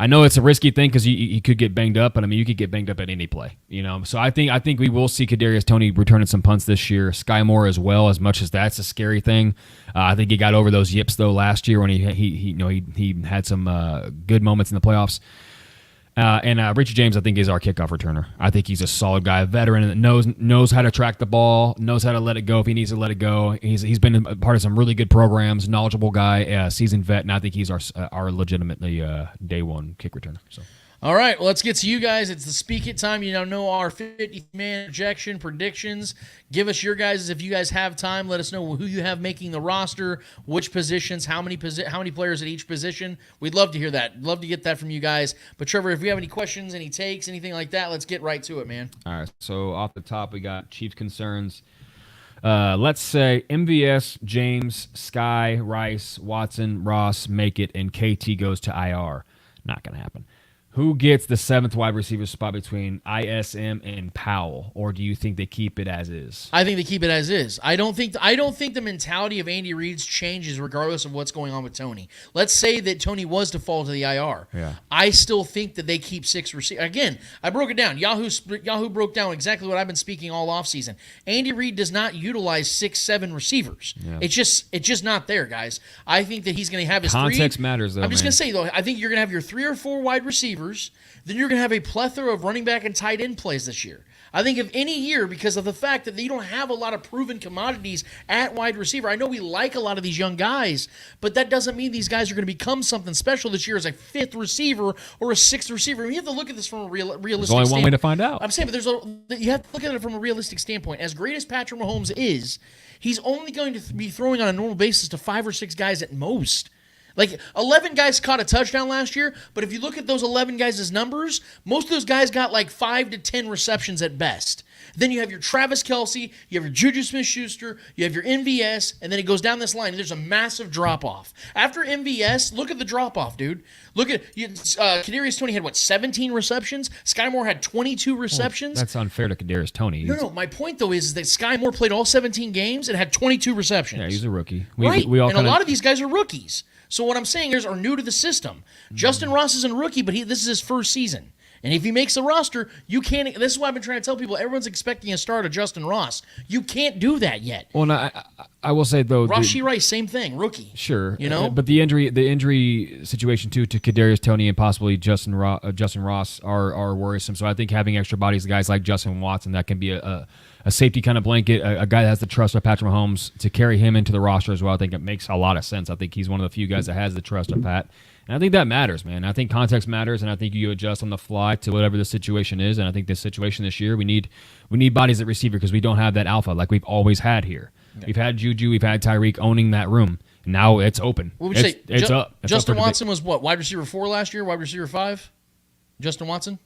I know it's a risky thing because you could get banged up, but I mean you could get banged up at any play, So I think we will see Kadarius Toney returning some punts this year. Sky Moore as well, as much as that's a scary thing. I think he got over those yips though last year when he had some good moments in the playoffs. And Richie James, I think, is our kickoff returner. I think he's a solid guy, a veteran that knows how to track the ball, knows how to let it go if he needs to let it go. He's been a part of some really good programs, knowledgeable guy, seasoned vet, and I think he's our legitimately day one kick returner. So. All right, well, let's get to you guys. It's the Speak It time. Know our 50-man projection predictions. Give us your guys, if you guys have time. Let us know who you have making the roster, which positions, how many players at each position. We'd love to hear that. Love to get that from you guys. But Trevor, if you have any questions, any takes, anything like that, let's get right to it, man. All right, so off the top, we got Chiefs concerns. Let's say MVS, James, Sky, Rice, Watson, Ross make it, and KT goes to IR. Not going to happen. Who gets the 7th wide receiver spot between ISM and Powell, or do you think they keep it as is? I think they keep it as is. I don't think the mentality of Andy Reid's changes regardless of what's going on with Toney. Let's say that Toney was to fall to the IR. Yeah. I still think that they keep 6 receivers. Again, I broke it down. Yahoo broke down exactly what I've been speaking all offseason. Andy Reid does not utilize 6-7 receivers. Yeah. It's just not there, guys. I think that he's going to have his context matters, though. I'm just going to say though, I think you're going to have your 3 or 4 wide receivers. receivers, then you're going to have a plethora of running back and tight end plays this year. I think of any year, because of the fact that you don't have a lot of proven commodities at wide receiver. I know we like a lot of these young guys, but that doesn't mean these guys are going to become something special this year as a fifth receiver or a sixth receiver. You have to look at this from a realistic There's only one way to find out. I'm saying, but you have to look at it from a realistic standpoint. As great as Patrick Mahomes is, he's only going to be throwing on a normal basis to 5 or 6 guys at most. Like, 11 guys caught a touchdown last year, but if you look at those 11 guys' numbers, most of those guys got like 5 to 10 receptions at best. Then you have your Travis Kelce, you have your Juju Smith-Schuster, you have your MVS, and then it goes down this line, and there's a massive drop-off. After MVS, look at the drop-off, dude. Look at Kadarius Toney had, 17 receptions? Sky Moore had 22 receptions? Well, that's unfair to Kadarius Toney. No, my point, though, is that Sky Moore played all 17 games and had 22 receptions. Yeah, he's a rookie. Right, and a lot of these guys are rookies. So what I'm saying is, are new to the system. Justin Ross isn't a rookie, but this is his first season. And if he makes the roster, you can't. This is why I've been trying to tell people. Everyone's expecting a start of Justin Ross. You can't do that yet. Well, no, I will say though, Rashee Rice, same thing, rookie. Sure, but the injury situation too to Kadarius Toney and possibly Justin Ross are worrisome. So I think having extra bodies, guys like Justin Watson, that can be a safety kind of blanket, a guy that has the trust of Patrick Mahomes to carry him into the roster as well. I think it makes a lot of sense. I think he's one of the few guys that has the trust of Pat. And I think that matters, man. I think context matters, and I think you adjust on the fly to whatever the situation is. And I think this situation this year, we need bodies at receiver because we don't have that alpha like we've always had here. Yeah. We've had Juju, we've had Tyreek owning that room. And now it's open. What would you say? It's up. Justin Watson was what? Wide receiver 4 last year? Wide receiver 5? Justin Watson?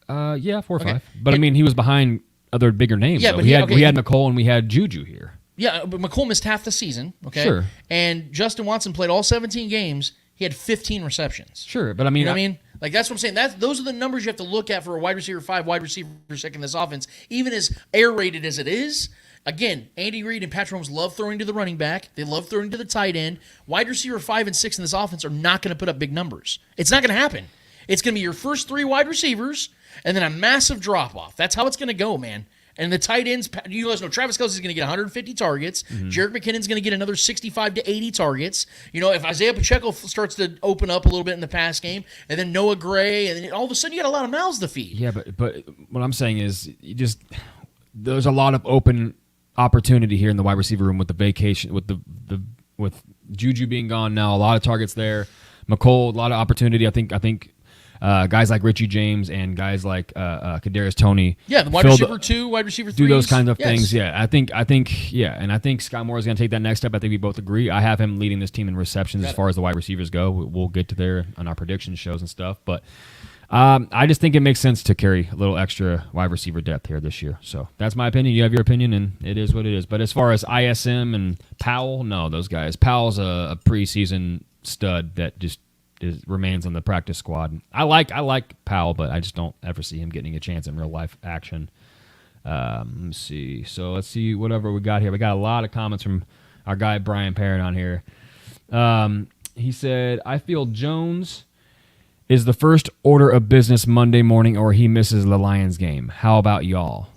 Yeah, 4 or 5. But I mean, he was behind other bigger names. Yeah, though. but we had McCole and we had Juju here. Yeah, but McCole missed half the season. Okay, sure. And Justin Watson played all 17 games. He had 15 receptions. Sure, but I mean, you know what I mean? Like, that's what I'm saying. Those are the numbers you have to look at for a wide receiver 5, wide receiver 6 in this offense, even as air-rated as it is. Again, Andy Reid and Patrick Mahomes love throwing to the running back. They love throwing to the tight end. Wide receiver 5 and 6 in this offense are not going to put up big numbers. It's not going to happen. It's going to be your first 3 wide receivers and then a massive drop-off. That's how it's going to go, man. And the tight ends, you guys know Travis Kelce is going to get 150 targets. Mm-hmm. Jerick McKinnon's going to get another 65 to 80 targets. You know, if Isaiah Pacheco starts to open up a little bit in the pass game, and then Noah Gray, and then all of a sudden you got a lot of mouths to feed. Yeah, but what I'm saying is, there's a lot of open opportunity here in the wide receiver room with the vacation, with with Juju being gone now, a lot of targets there. McCole, a lot of opportunity. I think. Guys like Richie James and guys like Kadarius Toney. Yeah, the wide receiver 2, wide receiver 3. Do those kinds of things. Yeah, I think, and I think Sky Moore is going to take that next step. I think we both agree. I have him leading this team in receptions as far as the wide receivers go. We'll get to there on our prediction shows and stuff, but I just think it makes sense to carry a little extra wide receiver depth here this year. So that's my opinion. You have your opinion, and it is what it is. But as far as ISM and Powell, no, those guys. Powell's a preseason stud that just remains on the practice squad. I like Powell, but I just don't ever see him getting a chance in real life action. Let me see. So let's see whatever we got here. We got a lot of comments from our guy Brian Parrott on here. He said, I feel Jones is the first order of business Monday morning or he misses the Lions game. How about y'all?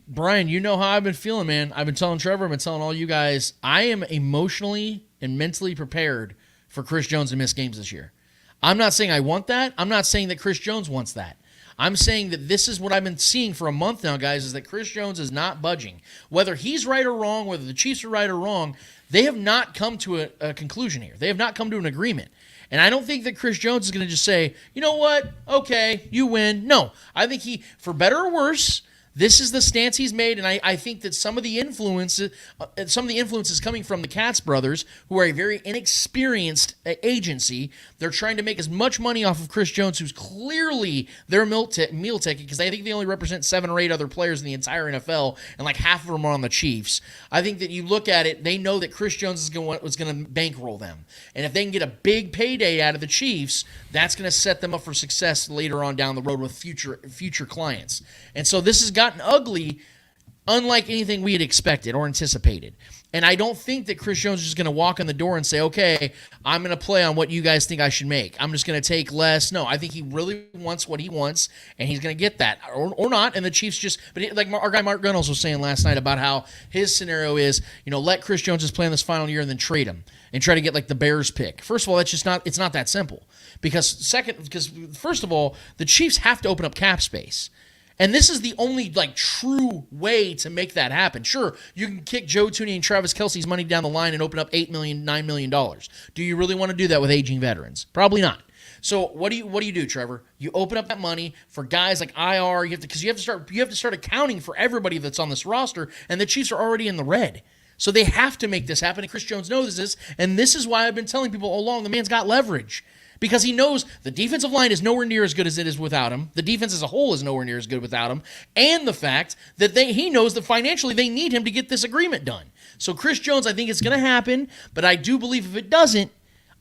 Brian, you know how I've been feeling, man. I've been telling Trevor, I've been telling all you guys, I am emotionally and mentally prepared for Chris Jones to miss games this year. I'm not saying I want that. I'm not saying that Chris Jones wants that. I'm saying that this is what I've been seeing for a month now, guys, is that Chris Jones is not budging. Whether he's right or wrong, whether the Chiefs are right or wrong, they have not come to a conclusion here. They have not come to an agreement. And I don't think that Chris Jones is going to just say, you know what, okay, you win. No, I think he, for better or worse, this is the stance he's made, and I think that some of the influences coming from the Katz brothers, who are a very inexperienced agency. They're trying to make as much money off of Chris Jones, who's clearly their meal ticket, because I think they only represent 7 or 8 other players in the entire NFL, and like half of them are on the Chiefs. I think that you look at it, they know that Chris Jones is going to bankroll them, and if they can get a big payday out of the Chiefs, that's going to set them up for success later on down the road with future clients. And so this has gotten ugly unlike anything we had expected or anticipated. And I don't think that Chris Jones is just going to walk in the door and say, okay, I'm going to play on what you guys think I should make. I'm just going to take less. No, I think he really wants what he wants, and he's going to get that or not. And the Chiefs just – but like our guy Mark Gunnels was saying last night about how his scenario is, let Chris Jones just play in this final year and then trade him and try to get like the Bears pick. First of all, it's not that simple. Because first of all, the Chiefs have to open up cap space. And this is the only true way to make that happen. Sure, you can kick Joe Thuney and Travis Kelce's money down the line and open up $8 million, $9 million. Do you really want to do that with aging veterans? Probably not. So what do you do, Trevor? You open up that money for guys like IR. You have to start accounting for everybody that's on this roster, and the Chiefs are already in the red. So they have to make this happen, and Chris Jones knows this, and this is why I've been telling people all along, the man's got leverage. Because he knows the defensive line is nowhere near as good as it is without him. The defense as a whole is nowhere near as good without him. And the fact that he knows that financially they need him to get this agreement done. So Chris Jones, I think it's going to happen, but I do believe if it doesn't,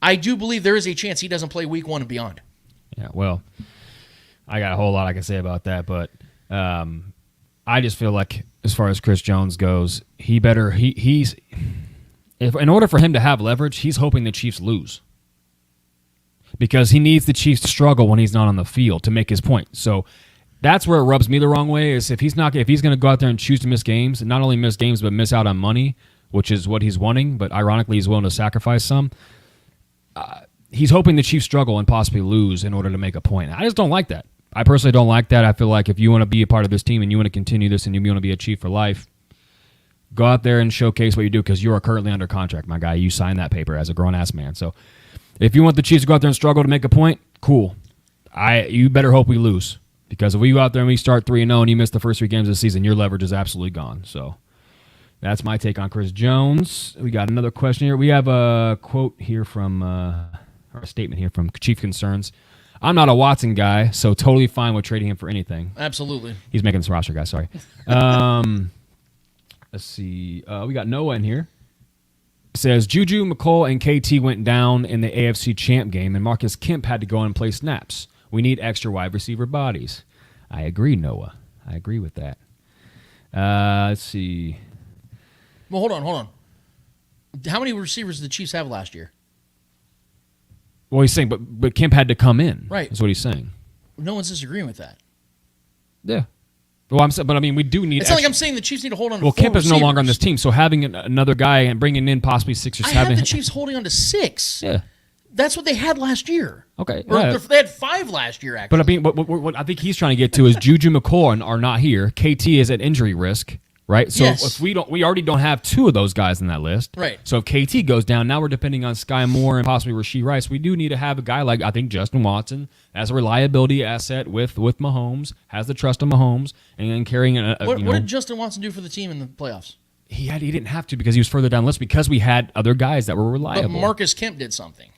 I do believe there is a chance he doesn't play week 1 and beyond. Yeah, well, I got a whole lot I can say about that, but I just feel like as far as Chris Jones goes, in order for him to have leverage, he's hoping the Chiefs lose. Because he needs the Chiefs to struggle when he's not on the field to make his point. So that's where it rubs me the wrong way, is if he's going to go out there and choose to miss games, and not only miss games but miss out on money, which is what he's wanting, but ironically he's willing to sacrifice some, he's hoping the Chiefs struggle and possibly lose in order to make a point. I just don't like that. I personally don't like that. I feel like if you want to be a part of this team and you want to continue this and you want to be a Chief for life, go out there and showcase what you do, because you are currently under contract, my guy. You signed that paper as a grown-ass man. So if you want the Chiefs to go out there and struggle to make a point, cool. You better hope we lose, because if we go out there and we start 3-0 and you miss the first 3 games of the season, your leverage is absolutely gone. So that's my take on Chris Jones. We got another question here. We have a quote here from, or a statement here from Chief Concerns. I'm not a Watson guy, so totally fine with trading him for anything. Absolutely. He's making this roster, guys. Sorry. Let's see. We got Noah in here. Says Juju, McColl, and KT went down in the AFC champ game, and Marcus Kemp had to go and play snaps. We need extra wide receiver bodies. I agree, Noah. I agree with that. Let's see. Well, hold on. How many receivers did the Chiefs have last year? Well, he's saying, but Kemp had to come in. Right. That's what he's saying. No one's disagreeing with that. Yeah. Well, but I mean, we do need. It's not like I'm saying the Chiefs need to hold on to 4 Kemp is no receivers. longer on this team, so having another guy and bringing in possibly 6 or 7. I have the Chiefs holding on to 6. Yeah. That's what they had last year. Okay. Or Yeah. they had 5 last year, actually. But I mean, what I think he's trying to get to is Juju, McColl are not here. KT is at injury risk, right? So Yes. if we already don't have 2 of those guys in that list. Right. So if KT goes down, now we're depending on Sky Moore and possibly Rashee Rice. We do need to have a guy like, I think, Justin Watson as a reliability asset with Mahomes, has the trust of Mahomes, and then carrying what did Justin Watson do for the team in the playoffs? He didn't have to, because he was further down the list, because we had other guys that were reliable. But Marcus Kemp did something.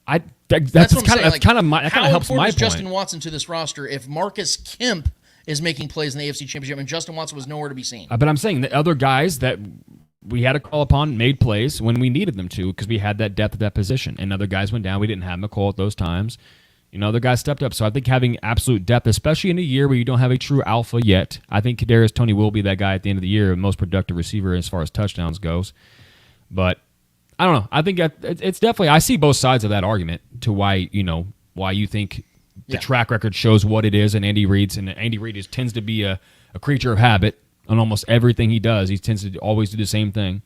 That kind of helps how my important is point. Justin Watson to this roster if Marcus Kemp is making plays in the AFC Championship and Justin Watson was nowhere to be seen? But I'm saying that other guys that we had to call upon made plays when we needed them to, because we had that depth at that position. And other guys went down. We didn't have McColl at those times. Other guys stepped up. So I think having absolute depth, especially in a year where you don't have a true alpha yet, I think Kadarius Toney will be that guy at the end of the year, most productive receiver as far as touchdowns goes. But I don't know. I think it's definitely, I see both sides of that argument to why you think the track record shows what it is, and Andy Reid tends to be a creature of habit on almost everything he does. He tends to always do the same thing,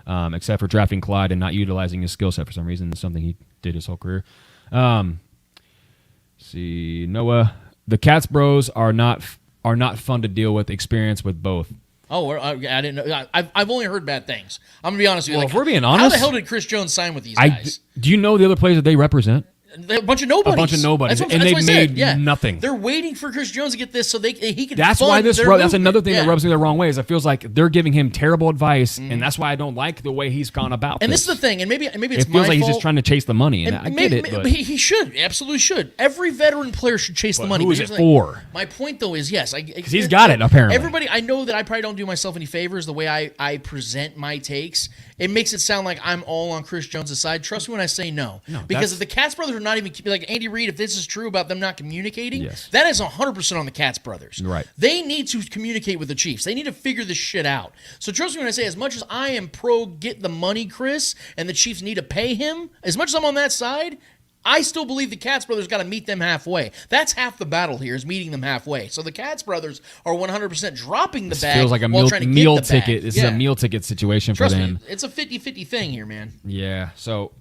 except for drafting Clyde and not utilizing his skill set for some reason. It's something he did his whole career. See, Noah, the Cats Bros are not fun to deal with. Experience with both. Oh, I didn't know. I've only heard bad things. I'm gonna be honest with you. Well, if we're being honest, how the hell did Chris Jones sign with these guys? Do you know the other players that they represent? A bunch of nobodies. And they've made nothing. They're waiting for Chris Jones to get this so he can. That's why that's another thing that rubs me the wrong way. Is it feels like they're giving him terrible advice, and that's why I don't like the way he's gone about. And this is the thing, and maybe it's my fault. It feels like he's just trying to chase the money, and I get it. But he should, absolutely should. Every veteran player should chase the money. Who is it for? My point though is yes, because he's got it apparently. Everybody, I know that I probably don't do myself any favors the way I present my takes, it makes it sound like I'm all on Chris Jones' side. Trust me when I say no. Because if the Katz brothers are not even, like Andy Reid, if this is true about them not communicating, that is 100% on the Katz brothers. Right. They need to communicate with the Chiefs. They need to figure this shit out. So trust me when I say, as much as I am pro get the money, Chris, and the Chiefs need to pay him, as much as I'm on that side, I still believe the Katz brothers got to meet them halfway. That's half the battle here, is meeting them halfway. So the Katz brothers are 100% dropping the bag. Feels like a while trying to meal get the bag. ticket. This is a meal ticket situation Trust for me, them. it's a 50-50 thing here, man. Yeah. So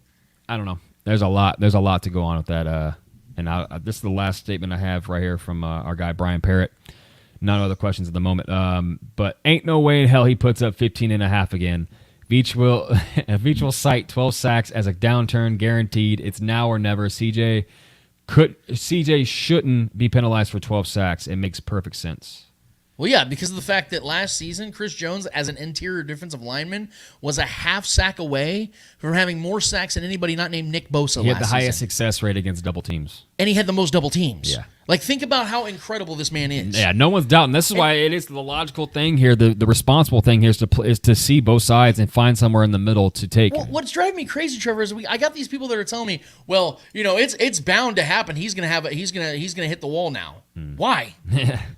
I don't know. There's a lot to go on with that. And this is the last statement I have right here from our guy Brian Parrott. None other questions at the moment. But ain't no way in hell he puts up 15.5 again. Veach will cite 12 sacks as a downturn guaranteed. It's now or never. CJ shouldn't be penalized for 12 sacks. It makes perfect sense. Well, yeah, because of the fact that last season, Chris Jones, as an interior defensive lineman, was a half sack away from having more sacks than anybody not named Nick Bosa. He had the highest success rate against double teams. And he had the most double teams. Yeah. Like, think about how incredible this man is. Yeah, no one's doubting. This is why it is the logical thing here. The responsible thing here is to see both sides and find somewhere in the middle to take. Well, what's driving me crazy, Trevor, is I got these people that are telling me, well, it's bound to happen. He's gonna hit the wall now. Why?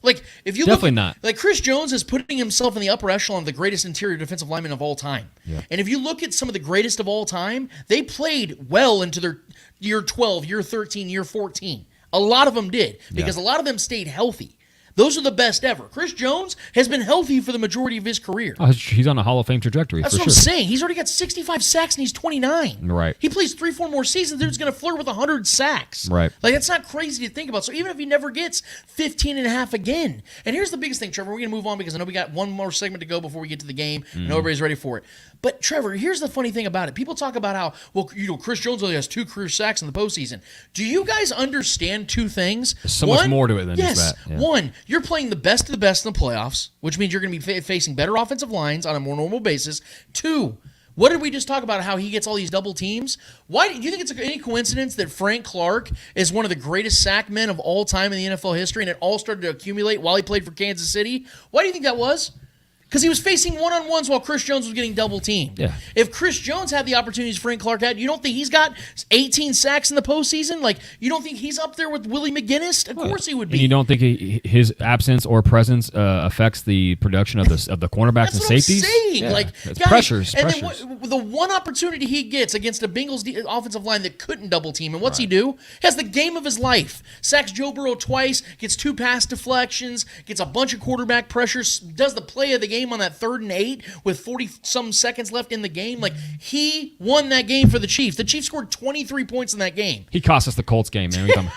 Like, if you definitely look, not. Like, Chris Jones is putting himself in the upper echelon of the greatest interior defensive lineman of all time. Yeah. And if you look at some of the greatest of all time, they played well into their year 12, year 13, year 14. A lot of them did, because a lot of them stayed healthy. Those are the best ever. Chris Jones has been healthy for the majority of his career. Oh, he's on a Hall of Fame trajectory. That's for what sure. I'm saying. He's already got 65 sacks and he's 29. Right. He plays 3-4 more seasons. Dude's going to flirt with 100 sacks. Right. Like, that's not crazy to think about. So even if he never gets 15.5 again. And here's the biggest thing, Trevor. We're going to move on because I know we got one more segment to go before we get to the game. And everybody's ready for it. But, Trevor, here's the funny thing about it. People talk about how, Chris Jones only has 2 career sacks in the postseason. Do you guys understand 2 things? There's so much more to it than just that. Yeah. One, you're playing the best of the best in the playoffs, which means you're going to be facing better offensive lines on a more normal basis. 2, what did we just talk about, how he gets all these double teams? Why do you think it's any coincidence that Frank Clark is one of the greatest sack men of all time in the NFL history, and it all started to accumulate while he played for Kansas City? Why do you think that was? Because he was facing one-on-ones while Chris Jones was getting double teamed. Yeah. If Chris Jones had the opportunities Frank Clark had, you don't think he's got 18 sacks in the postseason? Like, you don't think he's up there with Willie McGinnis? Of course he would be. And you don't think his absence or presence affects the production of the cornerbacks and safeties? That's what I'm saying. Yeah. Like, It's guys, pressures. And then the one opportunity he gets against a Bengals offensive line that couldn't double team, and what's he do? He has the game of his life. Sacks Joe Burrow twice, gets 2 pass deflections, gets a bunch of quarterback pressures, does the play of the game on that 3rd and 8 with 40-some seconds left in the game. Like, he won that game for the Chiefs. The Chiefs scored 23 points in that game. He cost us the Colts game, man.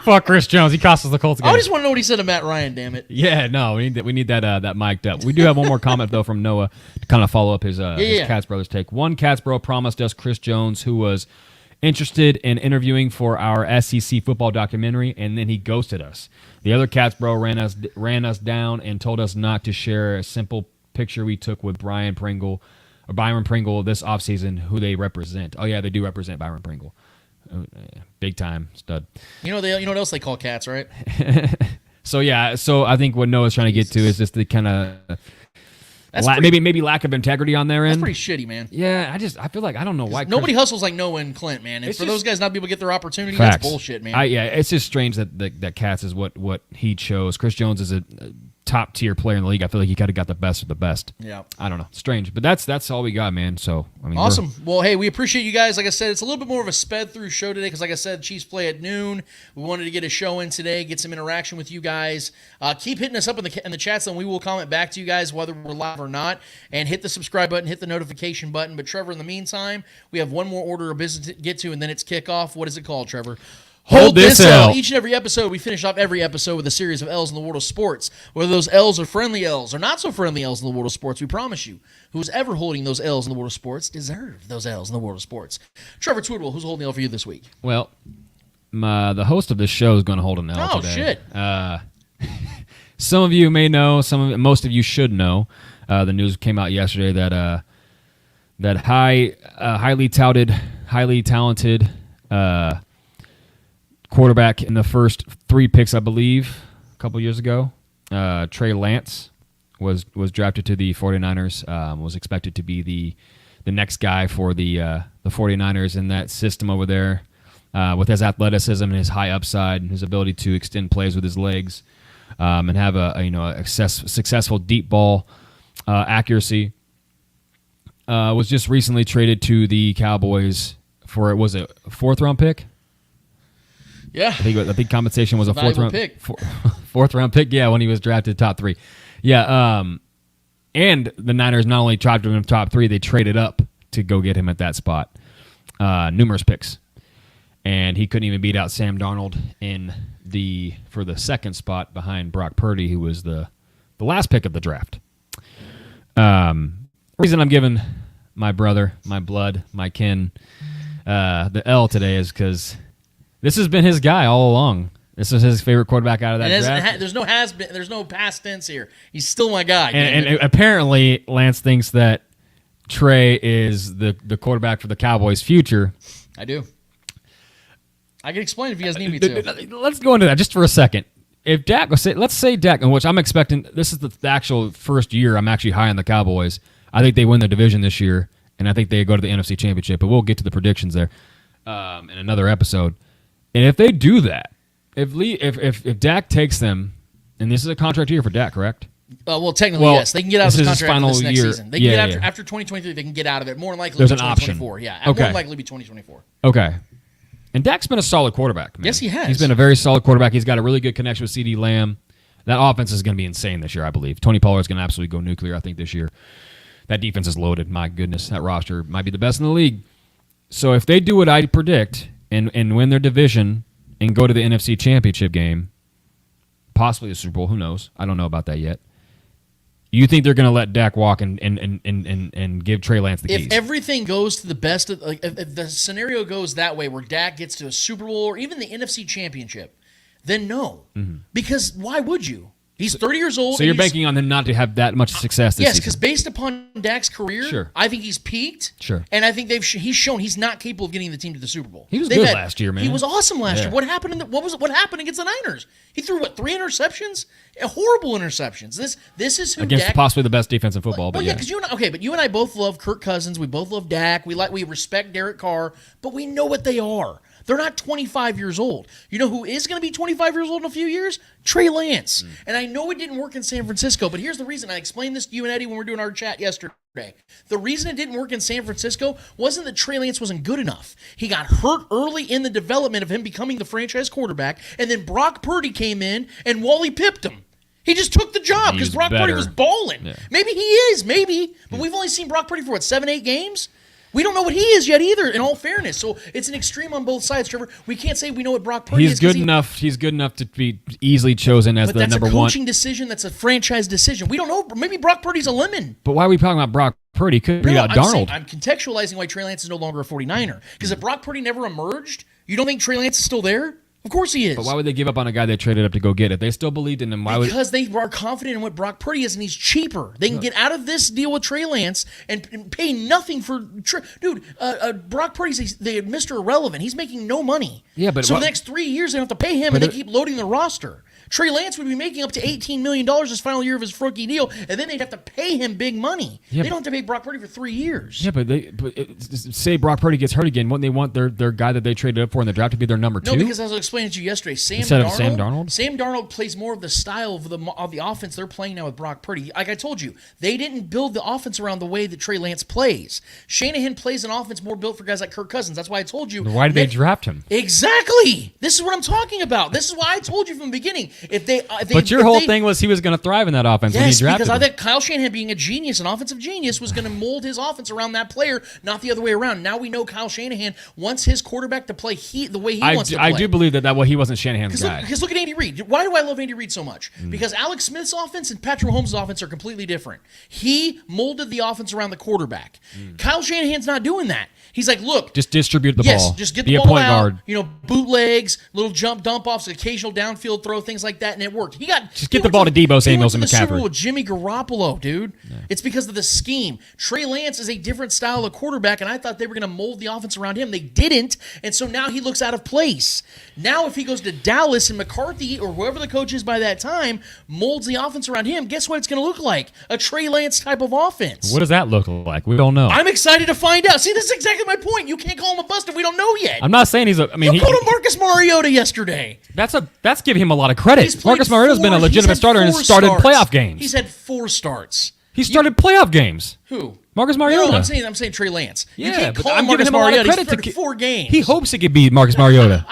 Fuck Chris Jones. He cost us the Colts game. I just want to know what he said to Matt Ryan, damn it. Yeah, no, we need that mic'd up. We do have one more comment though from Noah to kind of follow up his Katz Brothers take. One Katz bro promised us Chris Jones, who was interested in interviewing for our SEC football documentary, and then he ghosted us. The other Katz bro ran us down and told us not to share a simple picture we took with Byron Pringle this offseason, who they represent. Oh yeah, they do represent Byron Pringle. Big time stud. You know what else they call cats, right? So I think what Noah's trying to get to is just the kind of maybe lack of integrity on their end. That's pretty shitty, man. Yeah, I feel like I don't know why nobody hustles like Noah and Clint, man. And for those guys not to be able to get their opportunity, facts. That's bullshit, man. It's just strange that Katz is what he chose. Chris Jones is a top tier player in the league. I feel like he kind of got the best of the best. Yeah, I don't know, strange, but that's all we got, man. So I mean, awesome. Well, hey, we appreciate you guys. Like I said, it's a little bit more of a sped through show today because, like I said, Chiefs play at noon. We wanted to get a show in today, get some interaction with you guys. Keep hitting us up in the chats, and we will comment back to you guys whether we're live or not. And hit the subscribe button, hit the notification button. But Trevor, in the meantime, we have one more order of business to get to, and then it's kickoff. What is it called, Trevor? Hold this L. Each and every episode, we finish off every episode with a series of L's in the world of sports. Whether those L's are friendly L's or not so friendly L's in the world of sports, we promise you, who's ever holding those L's in the world of sports deserve those L's in the world of sports. Trevor Twidwell, who's holding the L for you this week? Well, the host of this show is going to hold an L today. Oh, shit. Some of you may know, most of you should know. The news came out yesterday that highly touted, highly talented quarterback in the first 3 picks, I believe, a couple years ago, Trey Lance was drafted to the 49ers. Was expected to be the next guy for the 49ers in that system over there, with his athleticism and his high upside and his ability to extend plays with his legs, and have a successful deep ball accuracy. Was just recently traded to the Cowboys for, was it a 4th-round pick? Yeah. I think compensation was a Valuable 4th-round pick. 4th-round pick. Yeah, when he was drafted top 3. Yeah. And the Niners not only drafted him top 3, they traded up to go get him at that spot. Numerous picks, and he couldn't even beat out Sam Darnold for the 2nd spot behind Brock Purdy, who was the last pick of the draft. Reason I'm giving my brother, my blood, my kin, the L today is because this has been his guy all along. This is his favorite quarterback out of that draft. There's no past tense here. He's still my guy. And apparently, Lance thinks that Trey is the quarterback for the Cowboys' future. I do. I can explain if you guys need me to. Let's go into that just for a second. If Dak, let's say Dak, which I'm expecting, this is the actual first year I'm actually high on the Cowboys. I think they win the division this year, and I think they go to the NFC Championship. But we'll get to the predictions there in another episode. And if they do that, if Dak takes them, and this is a contract year for Dak, correct? Well, technically, yes. They can get out of the contract final this next year. season. They can get after 2023, they can get out of it. More than likely, there's be an option. 2024. Yeah, Okay. more than likely be 2024. Okay. And Dak's been a solid quarterback, man. Yes, he has. He's been a very solid quarterback. He's got a really good connection with CeeDee Lamb. That offense is going to be insane this year, I believe. Tony Pollard's going to absolutely go nuclear, I think, this year. That defense is loaded. My goodness, that roster might be the best in the league. So if they do what I predict and win their division and go to the NFC Championship game, possibly the Super Bowl, who knows? I don't know about that yet. You think they're going to let Dak walk and give Trey Lance the keys? If everything goes to the best, if the scenario goes that way where Dak gets to a Super Bowl or even the NFC Championship, then no. Mm-hmm. Because why would you? He's 30 years old. So you're banking on him not to have that much success this season? Yes, because based upon Dak's career, sure. I think he's peaked. Sure. And I think he's shown he's not capable of getting the team to the Super Bowl. He was good last year, man. He was awesome last year. What happened? What happened against the Niners? He threw 3 interceptions? Horrible interceptions. This is who against Dak, possibly the best defense in football. Well, but because you and I both love Kirk Cousins. We both love Dak. We respect Derek Carr, but we know what they are. They're not 25 years old. You know who is going to be 25 years old in a few years? Trey Lance. And I know it didn't work in San Francisco, but here's the reason. I explained this to you and Eddie when we were doing our chat yesterday. The reason it didn't work in San Francisco wasn't that Trey Lance wasn't good enough. He got hurt early in the development of him becoming the franchise quarterback, and then Brock Purdy came in and Wally pipped him. He just took the job because Brock Purdy was balling. Yeah. Maybe he is, but we've only seen Brock Purdy for 7-8 games? We don't know what he is yet either, in all fairness. So it's an extreme on both sides, Trevor. We can't say we know what Brock Purdy is. He's good enough to be easily chosen as the number one. But that's a coaching decision. That's a franchise decision. We don't know. Maybe Brock Purdy's a lemon. But why are we talking about Brock Purdy? Could be Darnold. I'm contextualizing why Trey Lance is no longer a 49er. Because if Brock Purdy never emerged, you don't think Trey Lance is still there? Of course he is. But why would they give up on a guy they traded up to go get? If they still believed in him, because they are confident in what Brock Purdy is, and he's cheaper. They can get out of this deal with Trey Lance and pay nothing for dude. Brock Purdy's Mr. Irrelevant. He's making no money. Yeah, but so the next 3 years they don't have to pay him, and they keep loading the roster. Trey Lance would be making up to $18 million this final year of his rookie deal, and then they'd have to pay him big money. Yeah, they don't have to pay Brock Purdy for 3 years. Yeah, but say Brock Purdy gets hurt again, wouldn't they want their guy that they traded up for in the draft to be their number 2? No, because as I was explaining to you yesterday, Sam Darnold plays more of the style of the offense they're playing now with Brock Purdy. Like I told you, they didn't build the offense around the way that Trey Lance plays. Shanahan plays an offense more built for guys like Kirk Cousins. That's why I told you. Why did they draft him? Exactly. This is what I'm talking about. This is why I told you from the beginning. But your whole thing was he was going to thrive in that offense when he drafted because him. I think Kyle Shanahan, being a genius, an offensive genius, was going to mold his offense around that player, not the other way around. Now we know Kyle Shanahan wants his quarterback to play the way he wants to play. I do believe that he wasn't Shanahan's guy. Because look at Andy Reid. Why do I love Andy Reid so much? Because Alex Smith's offense and Patrick Mahomes' offense are completely different. He molded the offense around the quarterback. Kyle Shanahan's not doing that. He's like, look. Just distribute the ball. Just get the ball out. Guard. Bootlegs, little jump dump offs, occasional downfield throw, things like like that, and it worked. Just get the ball to Deebo Samuels and McCaffrey. Super Bowl McCaffrey. with Jimmy Garoppolo, dude. Yeah. It's because of the scheme. Trey Lance is a different style of quarterback, and I thought they were going to mold the offense around him. They didn't, and so now he looks out of place. Now if he goes to Dallas and McCarthy or whoever the coach is by that time molds the offense around him, guess what it's going to look like? A Trey Lance type of offense. What does that look like? We don't know. I'm excited to find out. See, this is exactly my point. You can't call him a bust if we don't know yet. I'm not saying he's a. I mean, you called him Marcus Mariota yesterday. That's giving him a lot of credit. Marcus Mariota's been a legitimate starter and has started playoff games. He's had 4 starts. He started playoff games. Who? Marcus Mariota. No, I'm saying Trey Lance. Yeah, you can't but call I'm him giving Marcus him a lot of Mariota. credit He's started 4 games. He hopes he could be Marcus Mariota.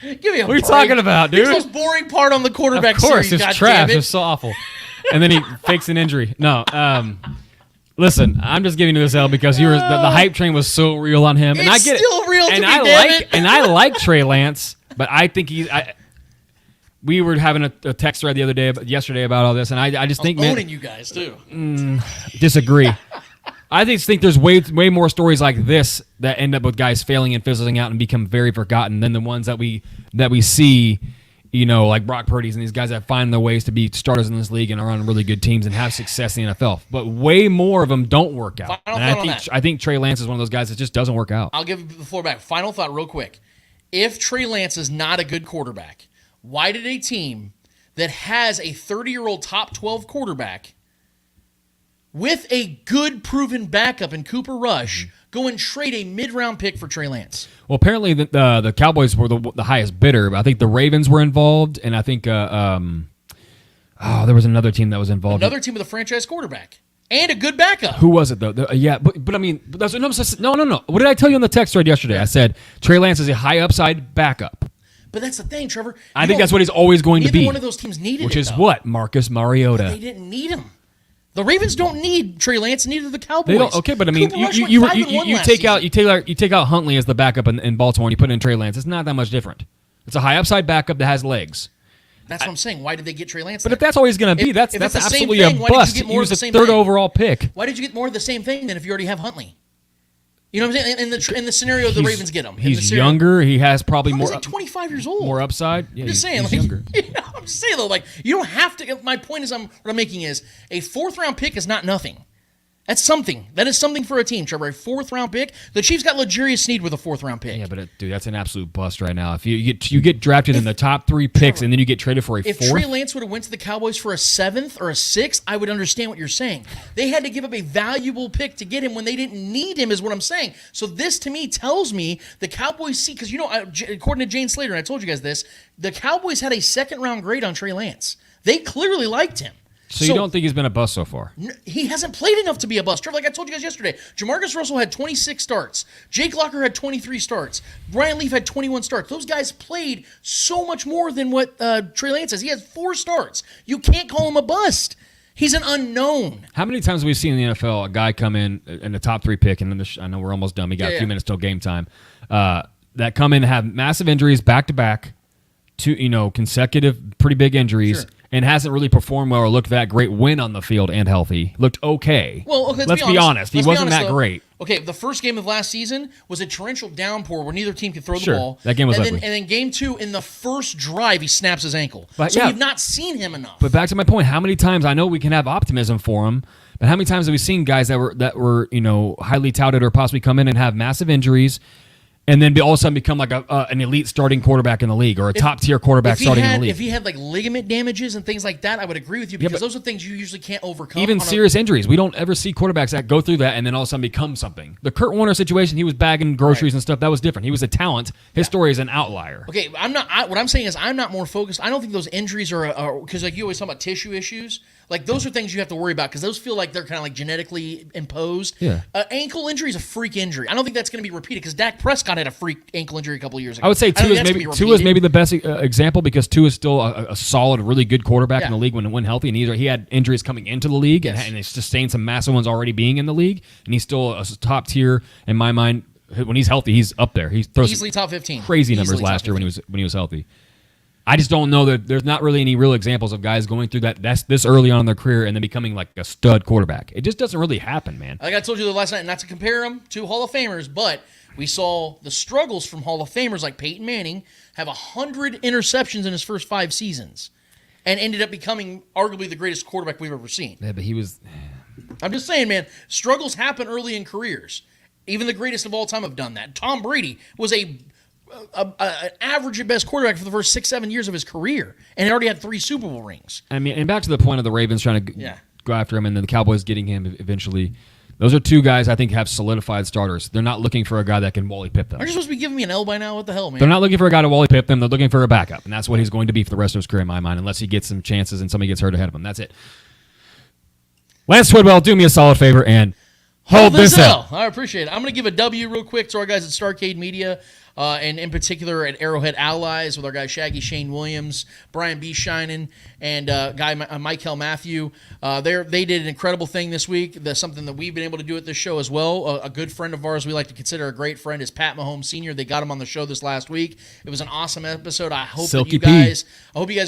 Give me a What are you break. talking about, dude? He's the most boring part on the quarterback Of course, series. it's trash. It's so awful. And then he fakes an injury. No, listen, I'm just giving you this L because the hype train was so real on him, and I get still it. real to and me, I damn like it. and I like Trey Lance, but I think we were having a text thread yesterday about all this, and I just think, man, owning you guys too. Disagree. I think there's way more stories like this that end up with guys failing and fizzling out and become very forgotten than the ones that we see, like Brock Purdy's and these guys that find their ways to be starters in this league and are on really good teams and have success in the NFL. But way more of them don't work out. I think Trey Lance is one of those guys that just doesn't work out. I'll give the floor back. Final thought real quick. If Trey Lance is not a good quarterback, why did a team that has a 30-year-old top 12 quarterback with a good proven backup in Cooper Rush go and trade a mid-round pick for Trey Lance? Well, apparently the Cowboys were the highest bidder. I think the Ravens were involved, and I think there was another team that was involved. Another team with a franchise quarterback and a good backup. Who was it though? But I mean, no. What did I tell you on the text thread yesterday? I said Trey Lance is a high upside backup. But that's the thing, Trevor. I think that's what he's always going to be. Neither one of those teams needed which it, is though. what Marcus Mariota. But they didn't need him. The Ravens don't need Trey Lance, neither do the Cowboys. They don't. Okay, but I mean, you take out Huntley as the backup in Baltimore and you put in Trey Lance. It's not that much different. It's a high upside backup that has legs. That's what I'm saying. Why did they get Trey Lance? But if that's all he's going to be, that's absolutely a bust. He was the third overall pick. Why did you get more of the same thing than if you already have Huntley? You know what I'm saying? In the scenario the Ravens get him. He's younger. He has probably He's more. like 25 years old. More upside. Yeah, I'm just saying. he's Like, younger. I'm just saying though. Like you don't have to. My point is, what I'm making is a 4th round pick is not nothing. That's something. That is something for a team, Trevor. A 4th round pick. The Chiefs got L'Jarius Sneed with a 4th round pick. Yeah, but dude, that's an absolute bust right now. If you get drafted in the top 3 picks and then you get traded for a 4th. If Trey Lance would have went to the Cowboys for a 7th or a 6th, I would understand what you're saying. They had to give up a valuable pick to get him when they didn't need him, is what I'm saying. So this to me tells me the Cowboys see, because according to Jane Slater, and I told you guys this, the Cowboys had a 2nd round grade on Trey Lance. They clearly liked him. So you don't think he's been a bust so far? He hasn't played enough to be a bust. Trevor, like I told you guys yesterday, Jamarcus Russell had 26 starts. Jake Locker had 23 starts. Brian Leaf had 21 starts. Those guys played so much more than what Trey Lance has. He has 4 starts. You can't call him a bust. He's an unknown. How many times have we seen in the NFL a guy come in the top 3 pick, and then I know we're almost done. We got a few minutes till game time. That come in and have massive injuries back to back, 2 consecutive pretty big injuries. Sure. And hasn't really performed well or looked that great when on the field and healthy. Looked okay. Well, okay, let's be honest. He wasn't that great. Okay, the first game of last season was a torrential downpour where neither team could throw Sure, the ball. That game was ugly. And then game 2, in the first drive, he snaps his ankle. But, so we've not seen him enough. But back to my point, how many times, I know we can have optimism for him, but how many times have we seen guys that were highly touted or possibly come in and have massive injuries and then all of a sudden become like an elite starting quarterback in the league or a top-tier quarterback starting in the league? If he had like ligament damages and things like that, I would agree with you because those are things you usually can't overcome. Even serious injuries. We don't ever see quarterbacks that go through that and then all of a sudden become something. The Kurt Warner situation, he was bagging groceries and stuff. That was different. He was a talent. His story is an outlier. Okay, what I'm saying is I'm not more focused. I don't think those injuries are because like you always talk about tissue issues. Like those are things you have to worry about because those feel like they're kind of like genetically imposed. Yeah. Ankle injury is a freak injury. I don't think that's going to be repeated because Dak Prescott had a freak ankle injury a couple of years ago. I would say two is maybe the best example because Tua is still a solid, really good quarterback in the league when healthy, and he had injuries coming into the league and it's sustained some massive ones already being in the league, and he's still a top tier in my mind. When he's healthy, he's up there. He throws easily top 15. Crazy numbers last year when he was healthy. I just don't know that there's not really any real examples of guys going through that's this early on in their career and then becoming like a stud quarterback. It just doesn't really happen, man. Like I told you last night, not to compare them to Hall of Famers, but we saw the struggles from Hall of Famers like Peyton Manning have 100 interceptions in his first 5 seasons. and ended up becoming arguably the greatest quarterback we've ever seen. Yeah, but he was. I'm just saying, man, struggles happen early in careers. Even the greatest of all time have done that. Tom Brady was an average at best quarterback for the first 6-7 years of his career, and he already had 3 Super Bowl rings. I mean, and back to the point of the Ravens trying to go after him, and then the Cowboys getting him eventually. Those are 2 guys I think have solidified starters. They're not looking for a guy that can Wally Pip them. Aren't you supposed to be giving me an L by now? What the hell, man? They're not looking for a guy to Wally Pip them. They're looking for a backup, and that's what he's going to be for the rest of his career, in my mind, unless he gets some chances and somebody gets hurt ahead of him. That's it. Lance Twidwell, do me a solid favor and hold this L. I appreciate it. I'm going to give a W real quick to our guys at Starcade Media, and in particular at Arrowhead Allies with our guy Shaggy Shane Williams, Brian B. Shinen, and guy Michael Matthew. They did an incredible thing this week. That's something that we've been able to do at this show as well. A good friend of ours we like to consider a great friend is Pat Mahomes Sr. They got him on the show this last week. It was an awesome episode. I hope Silky you guys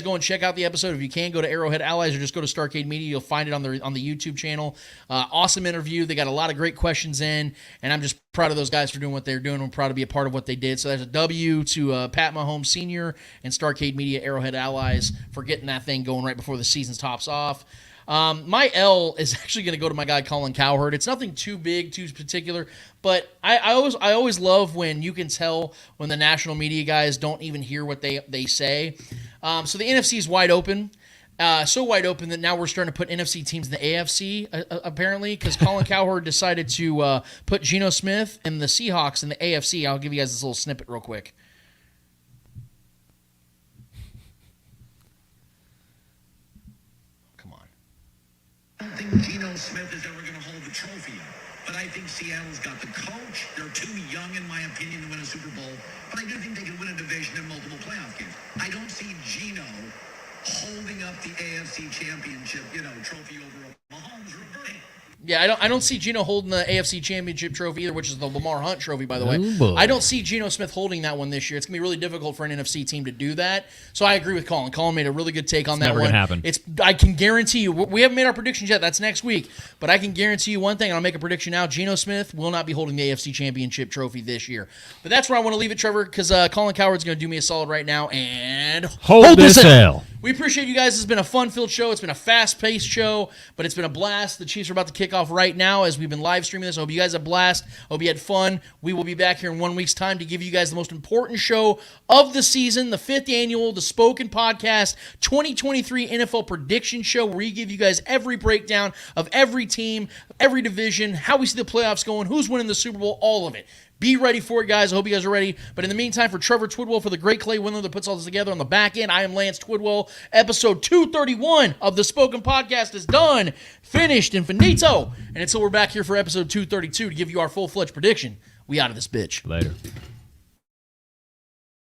go and check out the episode. If you can, go to Arrowhead Allies or just go to Starcade Media. You'll find it on the YouTube channel. Awesome interview. They got a lot of great questions in, and I'm just proud of those guys for doing what they're doing. I'm proud to be a part of what they did. So there's a W to Pat Mahomes Sr. and Starcade Media Arrowhead Allies for getting that thing going right before the season tops off. My L is actually going to go to my guy Colin Cowherd. It's nothing too big, too particular, but I always love when you can tell when the national media guys don't even hear what they say. So the NFC is wide open. So wide open that now we're starting to put NFC teams in the AFC, apparently, because Colin Cowherd decided to put Geno Smith and the Seahawks in the AFC. I'll give you guys this little snippet real quick. Come on. I don't think Geno Smith is ever going to hold the trophy, but I think Seattle's got the coach. They're too young, in my opinion, to win a Super Bowl, but I do think they can win a division in multiple playoff games. I don't see Geno holding up the AFC Championship, trophy over Mahomes. Yeah, I don't see Geno holding the AFC Championship trophy either, which is the Lamar Hunt trophy, by the way. Oh, boy. I don't see Geno Smith holding that one this year. It's going to be really difficult for an NFC team to do that. So I agree with Colin. Colin made a really good take on that never one. Gonna happen. I can guarantee you, we haven't made our predictions yet. That's next week. But I can guarantee you one thing, and I'll make a prediction now. Geno Smith will not be holding the AFC Championship trophy this year. But that's where I want to leave it, Trevor, because Colin Cowherd's going to do me a solid right now. And hold this L. We appreciate you guys. It's been a fun-filled show. It's been a fast-paced show, but it's been a blast. The Chiefs are about to kick off right now as we've been live streaming this. I hope you guys had a blast. I hope you had fun. We will be back here in 1 week's time to give you guys the most important show of the season, the 5th annual The Spoken Podcast 2023 NFL Prediction Show, where we give you guys every breakdown of every team, every division, how we see the playoffs going, who's winning the Super Bowl, all of it. Be ready for it, guys. I hope you guys are ready. But in the meantime, for Trevor Twidwell, for the great Clay Windler that puts all this together on the back end, I am Lance Twidwell. Episode 231 of the Spoken Podcast is done, finished, and finito. And until we're back here for episode 232 to give you our full-fledged prediction, we out of this bitch. Later.